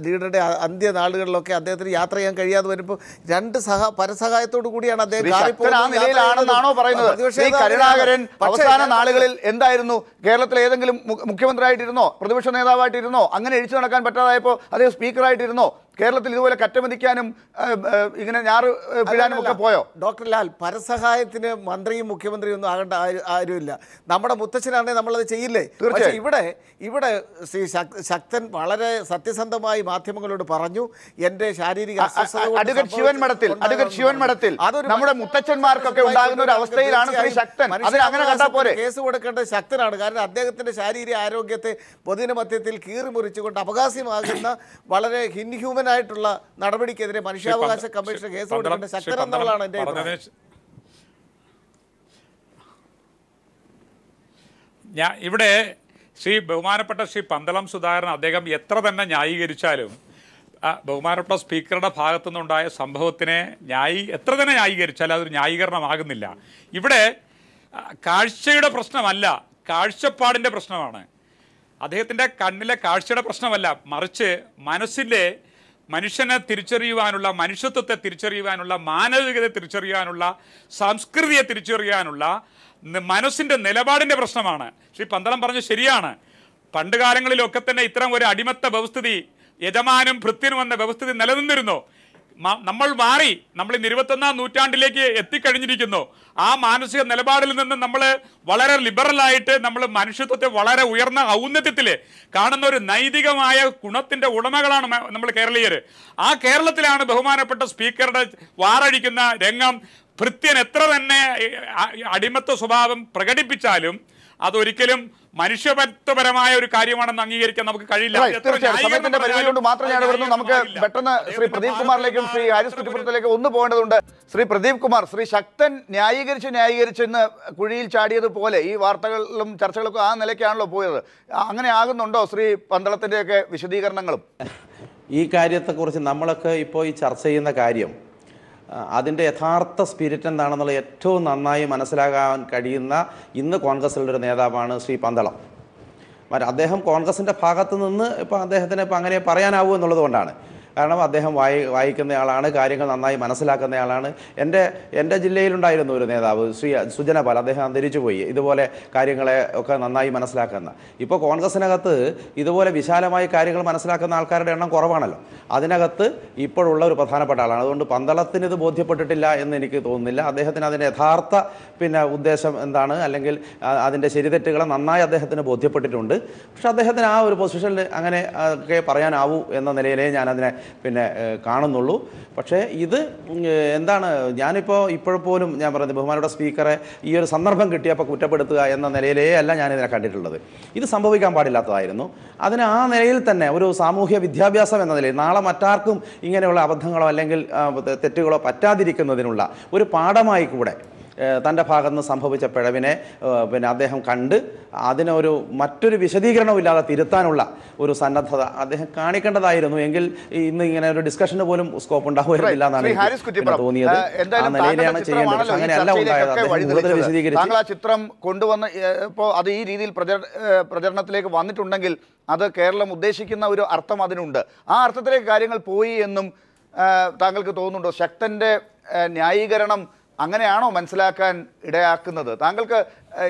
ലീഡറുടെ അന്ത്യനാളുകളിലൊക്കെ അദ്ദേഹത്തിന് യാത്ര ചെയ്യാൻ കഴിയാതെ വരുമ്പോൾ രണ്ട് പരസഹായത്തോടു കൂടിയാണ് അദ്ദേഹം പറയുന്നത്. കരുണാകരൻ അവസാന നാളുകളിൽ എന്തായിരുന്നു? കേരളത്തിൽ ഏതെങ്കിലും മുഖ്യമന്ത്രിയായിട്ടിരുന്നോ, പ്രതിപക്ഷ നേതാവായിട്ടിരുന്നോ? അങ്ങനെ എഴിച്ചു നടക്കാൻ പറ്റാതായപ്പോൾ അദ്ദേഹം സ്പീക്കറായിട്ടിരുന്നോ? കേരളത്തിൽ ഇതുപോലെ കറ്റമതിക്കാനും ഇങ്ങനെ ഞാറ് പിഴാനും ഒക്കെ പോയോ? ഡോക്ടർ ലാൽ, പരസഹായത്തിന് മന്ത്രിയും മുഖ്യമന്ത്രിയും ഒന്നും ആകേണ്ട ആരുമില്ല. നമ്മുടെ മുത്തച്ഛനാണെങ്കിൽ നമ്മളത് ചെയ്യില്ലേ? പക്ഷേ ഇവിടെ ശ്രീ ശക്തൻ വളരെ സത്യസന്ധമായി മാധ്യമങ്ങളോട് പറഞ്ഞു, എൻ്റെ ശാരീരിക ശിവൻ മഠത്തിൽ നമ്മുടെ മുത്തച്ഛന്മാർക്കൊക്കെ ഉണ്ടാകുന്ന ഒരു അവസ്ഥയിലാണ് ശ്രീ ശക്തൻ. അങ്ങനെ കണ്ടാൽ പോരെ? കേസ് കൊടുക്കേണ്ടത് ശക്തനാണ്. കാരണം അദ്ദേഹത്തിൻ്റെ ശാരീരിക ആരോഗ്യത്തെ പൊതുജനമധ്യത്തിൽ കീറിമുറിച്ചുകൊണ്ട് അപകാസ്യമാകുന്ന വളരെ ഇൻഹ്യൂമൻ ആയിട്ടുള്ള നടപടിക്കെതിരെ മനുഷ്യാവകാശ കമ്മീഷൻ കേസ് കൊടുക്കേണ്ട ശക്തൻ എന്നുള്ളതാണ് എൻ്റെ അഭിപ്രായം. ഇവിടെ ബഹുമാനപ്പെട്ട ശ്രീ പന്തളം സുധാകരൻ അദ്ദേഹം എത്ര തന്നെ ന്യായീകരിച്ചാലും ബഹുമാനപ്പെട്ട സ്പീക്കറുടെ ഭാഗത്തു നിന്നുണ്ടായ സംഭവത്തിനെ എത്ര തന്നെ ന്യായീകരിച്ചാലും അതൊരു ന്യായീകരണമാകുന്നില്ല. ഇവിടെ കാഴ്ചയുടെ പ്രശ്നമല്ല, കാഴ്ചപ്പാടിൻ്റെ പ്രശ്നമാണ്. അദ്ദേഹത്തിൻ്റെ കണ്ണിലെ കാഴ്ചയുടെ പ്രശ്നമല്ല, മറിച്ച് മനുഷ്യനെ തിരിച്ചറിയുവാനുള്ള, മനുഷ്യത്വത്തെ തിരിച്ചറിയുവാനുള്ള, മാനവികതയെ തിരിച്ചറിയാനുള്ള, സംസ്കൃതിയെ തിരിച്ചറിയാനുള്ള മനസ്സിൻ്റെ നിലപാടിൻ്റെ പ്രശ്നമാണ്. ശ്രീ പന്തളം പറഞ്ഞ ശരിയാണ്. പണ്ട് കാലങ്ങളിലൊക്കെ തന്നെ ഇത്തരം ഒരു അടിമത്ത വ്യവസ്ഥിതി, യജമാനും ഭൃത്യനും എന്ന വ്യവസ്ഥിതി നിലനിന്നിരുന്നു. നമ്മൾ മാറി, നമ്മൾ ഇന്ന് 21-ാം നൂറ്റാണ്ടിലേക്ക് എത്തിക്കഴിഞ്ഞിരിക്കുന്നു. ആ മാനസിക നിലപാടിൽ നിന്ന് നമ്മൾ വളരെ ലിബറലായിട്ട് നമ്മൾ മനുഷ്യത്വത്തെ വളരെ ഉയർന്ന ഔന്നത്യത്തിൽ കാണുന്ന ഒരു നൈതികമായ ഗുണത്തിൻ്റെ ഉടമകളാണ് നമ്മൾ കേരളീയർ. ആ കേരളത്തിലാണ് ബഹുമാനപ്പെട്ട സ്പീക്കറുടെ വാറഴിക്കുന്ന രംഗം. ഭൃത്യൻ എത്ര തന്നെ അടിമത്ത സ്വഭാവം പ്രകടിപ്പിച്ചാലും അതൊരിക്കലും മനുഷ്യത്വപരമായ ഒരു കാര്യമാണെന്ന് അംഗീകരിക്കാൻ നമുക്ക് കഴിയില്ല. സമയത്തിന്റെ പരിധി കൊണ്ട് മാത്രം ഞാൻ വരുന്നു. നമുക്ക് പെട്ടെന്ന് ശ്രീ പ്രദീപ് കുമാറിലേക്കും ശ്രീ ഹാരിസ് കുറ്റിപ്പുറത്തിലേക്കും ഒന്ന് പോകേണ്ടതുണ്ട്. ശ്രീ പ്രദീപ് കുമാർ, ശ്രീ ശക്തൻ ന്യായീകരിച്ച് ഇന്ന് കുഴിയിൽ ചാടിയതുപോലെ ഈ വാർത്തകളിലും ചർച്ചകളൊക്കെ ആ നിലയ്ക്കാണല്ലോ പോയത്. അങ്ങനെ ആകുന്നുണ്ടോ ശ്രീ പന്തളത്തിൻ്റെയൊക്കെ വിശദീകരണങ്ങളും? ഈ കാര്യത്തെക്കുറിച്ച് നമ്മളൊക്കെ ഇപ്പോൾ ഈ ചർച്ച ചെയ്യുന്ന കാര്യം അതിൻ്റെ യഥാർത്ഥ സ്പിരിറ്റ് എന്താണെന്നുള്ള ഏറ്റവും നന്നായി മനസ്സിലാക്കാൻ കഴിയുന്ന ഇന്ന് കോൺഗ്രസിലുള്ളൊരു നേതാവാണ് ശ്രീ പന്തളം. അദ്ദേഹം കോൺഗ്രസിൻ്റെ ഭാഗത്ത് നിന്ന് ഇപ്പോൾ അദ്ദേഹത്തിന് ഇപ്പോൾ അങ്ങനെ പറയാനാവൂ എന്നുള്ളത് കൊണ്ടാണ്. കാരണം അദ്ദേഹം വായിക്കുന്നയാളാണ്, കാര്യങ്ങൾ നന്നായി മനസ്സിലാക്കുന്നയാളാണ്. എൻ്റെ ജില്ലയിലുണ്ടായിരുന്നു ഒരു നേതാവ് ശ്രീ സുജനപാൽ, അദ്ദേഹം അന്തരിച്ചു പോയി. ഇതുപോലെ കാര്യങ്ങളെ ഒക്കെ നന്നായി മനസ്സിലാക്കുന്ന, ഇപ്പോൾ കോൺഗ്രസിനകത്ത് ഇതുപോലെ വിശാലമായി കാര്യങ്ങൾ മനസ്സിലാക്കുന്ന ആൾക്കാരുടെ എണ്ണം കുറവാണല്ലോ. അതിനകത്ത് ഇപ്പോഴുള്ള ഒരു പ്രധാനപ്പെട്ട ആളാണ്. അതുകൊണ്ട് പന്തളത്തിന് ഇത് ബോധ്യപ്പെട്ടിട്ടില്ല എന്ന് എനിക്ക് തോന്നുന്നില്ല. അദ്ദേഹത്തിന് അതിൻ്റെ യഥാർത്ഥ ഉദ്ദേശം എന്താണ്, അല്ലെങ്കിൽ അതിൻ്റെ ശരിതെറ്റുകളെ നന്നായി അദ്ദേഹത്തിന് ബോധ്യപ്പെട്ടിട്ടുണ്ട്. പക്ഷെ അദ്ദേഹത്തിന് ആ ഒരു പൊസിഷനിൽ അങ്ങനെ ഒക്കെ പറയാനാവൂ എന്ന നിലയിലേ ഞാനതിനെ കാണുന്നുള്ളൂ. പക്ഷേ ഇത് എന്താണ്, ഇപ്പോഴും ഞാൻ പറയുന്നത് ബഹുമാനപ്പെട്ട സ്പീക്കറെ ഈ ഒരു സന്ദർഭം കിട്ടിയപ്പോൾ കുറ്റപ്പെടുത്തുക എന്ന നിലയിലേ അല്ല ഞാനിതിനെ കണ്ടിട്ടുള്ളത്. ഇത് സംഭവിക്കാൻ പാടില്ലാത്തതായിരുന്നു. അതിന് ആ നിലയിൽ തന്നെ ഒരു സാമൂഹ്യ വിദ്യാഭ്യാസം എന്ന നിലയിൽ നാളെ മറ്റാർക്കും ഇങ്ങനെയുള്ള അബദ്ധങ്ങളോ അല്ലെങ്കിൽ തെറ്റുകളോ പറ്റാതിരിക്കുന്നതിനുള്ള ഒരു പാഠമായി കൂടെ തൻ്റെ ഭാഗത്ത് നിന്ന് സംഭവിച്ച പിഴവിനെ അദ്ദേഹം കണ്ട് അതിനൊരു മറ്റൊരു വിശദീകരണവും ഇല്ലാതെ തിരുത്താനുള്ള ഒരു സന്നദ്ധത അദ്ദേഹം കാണിക്കേണ്ടതായിരുന്നു. എങ്കിൽ ഇന്ന് ഇങ്ങനെ ഒരു ഡിസ്കഷന് പോലും സ്കോപ്പ് ഉണ്ടാവുകയില്ല എന്നാണ് തോന്നിയത്. ആ നിലയിലാണ് ചെയ്യേണ്ടത്. അങ്ങനെയല്ല ഉണ്ടായത്. വിശദീകരിച്ചു താങ്കൾ ആ ചിത്രം കൊണ്ടുവന്ന് ഇപ്പോൾ അത് ഈ രീതിയിൽ പ്രചരണത്തിലേക്ക് വന്നിട്ടുണ്ടെങ്കിൽ അത് കേരളം ഉദ്ദേശിക്കുന്ന ഒരു അർത്ഥം അതിനുണ്ട്. ആ അർത്ഥത്തിലേക്ക് കാര്യങ്ങൾ പോയി എന്നും താങ്കൾക്ക് തോന്നുന്നുണ്ടോ? ശക്തൻ്റെ ന്യായീകരണം അങ്ങനെയാണോ മനസ്സിലാക്കാൻ ഇടയാക്കുന്നത്? താങ്കൾക്ക്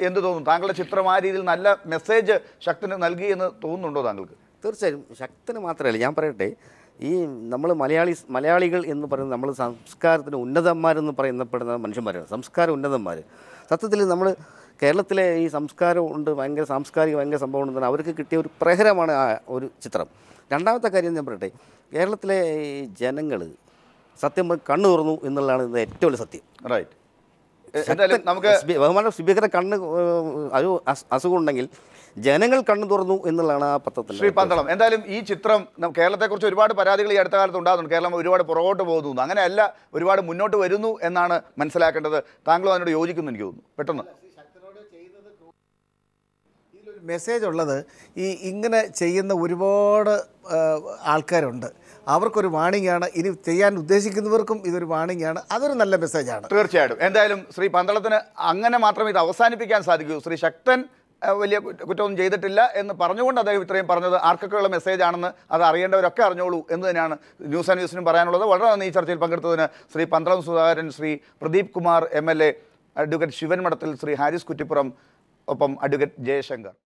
എന്ത് തോന്നുന്നു? താങ്കളുടെ ചിത്രം ആ രീതിയിൽ നല്ല മെസ്സേജ് ശക്തന് നൽകി എന്ന് തോന്നുന്നുണ്ടോ താങ്കൾക്ക്? തീർച്ചയായും ശക്തന് മാത്രമല്ല, ഞാൻ പറയട്ടെ, ഈ നമ്മൾ മലയാളികൾ എന്ന് പറയുന്നത് നമ്മൾ സംസ്കാരത്തിന് ഉന്നതന്മാരെന്ന് പറയപ്പെടുന്ന മനുഷ്യന്മാരാണ്. സംസ്കാര ഉന്നതന്മാർ. സത്യത്തിൽ നമ്മൾ കേരളത്തിലെ ഈ സംസ്കാരം ഉണ്ട്, ഭയങ്കര ഭയങ്കര സംഭവം ഉണ്ടെന്ന് അവർക്ക് കിട്ടിയ ഒരു പ്രഹരമാണ് ആ ഒരു ചിത്രം. രണ്ടാമത്തെ കാര്യം ഞാൻ പറയട്ടെ, കേരളത്തിലെ ജനങ്ങൾ സത്യം കണ്ണു തുറന്നു എന്നുള്ളതാണ് ഇത് ഏറ്റവും വലിയ സത്യം. റൈറ്റ്. നമുക്ക് ബഹുമാന സ്പീക്കറെ കണ്ണ് ഒരു അസുഖം ഉണ്ടെങ്കിൽ ജനങ്ങൾ കണ്ണു തുറന്നു എന്നുള്ളതാണ് ആ പത്രത്തിൽ. ശ്രീ പന്തളം, എന്തായാലും ഈ ചിത്രം കേരളത്തെക്കുറിച്ച് ഒരുപാട് പരാതികൾ ഈ അടുത്ത കാലത്ത് ഉണ്ടാകുന്നുണ്ട്. കേരളം ഒരുപാട് പുറകോട്ട് പോകുന്നു, അങ്ങനെയല്ല ഒരുപാട് മുന്നോട്ട് വരുന്നു എന്നാണ് മനസ്സിലാക്കേണ്ടത്. താങ്കളും അതിനോട് യോജിക്കുന്നു എനിക്ക് തോന്നുന്നു. പെട്ടെന്ന് മെസ്സേജ് ഉള്ളത് ഇങ്ങനെ ചെയ്യുന്ന ഒരുപാട് ആൾക്കാരുണ്ട്. അവർക്കൊരു വാണിംഗ് ആണ്. ഇനി ചെയ്യാൻ ഉദ്ദേശിക്കുന്നവർക്കും ഇതൊരു വാണിംഗ് ആണ്. അതൊരു നല്ല മെസ്സേജാണ് തീർച്ചയായിട്ടും. എന്തായാലും ശ്രീ പന്തളത്തിന് അങ്ങനെ മാത്രമേ ഇത് അവസാനിപ്പിക്കാൻ സാധിക്കൂ. ശ്രീ ശക്തൻ വലിയ കുറ്റമൊന്നും ചെയ്തിട്ടില്ല എന്ന് പറഞ്ഞുകൊണ്ട് അദ്ദേഹം ഇത്രയും പറഞ്ഞത് ആർക്കൊക്കെയുള്ള മെസ്സേജ് ആണെന്ന് അത് അറിയേണ്ടവരൊക്കെ അറിഞ്ഞോളൂ എന്ന് തന്നെയാണ് ന്യൂസ് ആൻഡ് ന്യൂസിനും പറയാനുള്ളത്. വളരെ നന്ദി ഈ ചർച്ചയിൽ പങ്കെടുത്തതിന് ശ്രീ പന്തളം സുധാകരൻ, ശ്രീ പ്രദീപ് കുമാർ MLA, അഡ്വക്കേറ്റ് ശിവൻ മഠത്തിൽ, ശ്രീ ഹാരിസ് കുറ്റിപ്പുറം, ഒപ്പം അഡ്വക്കേറ്റ് ജയശങ്കർ.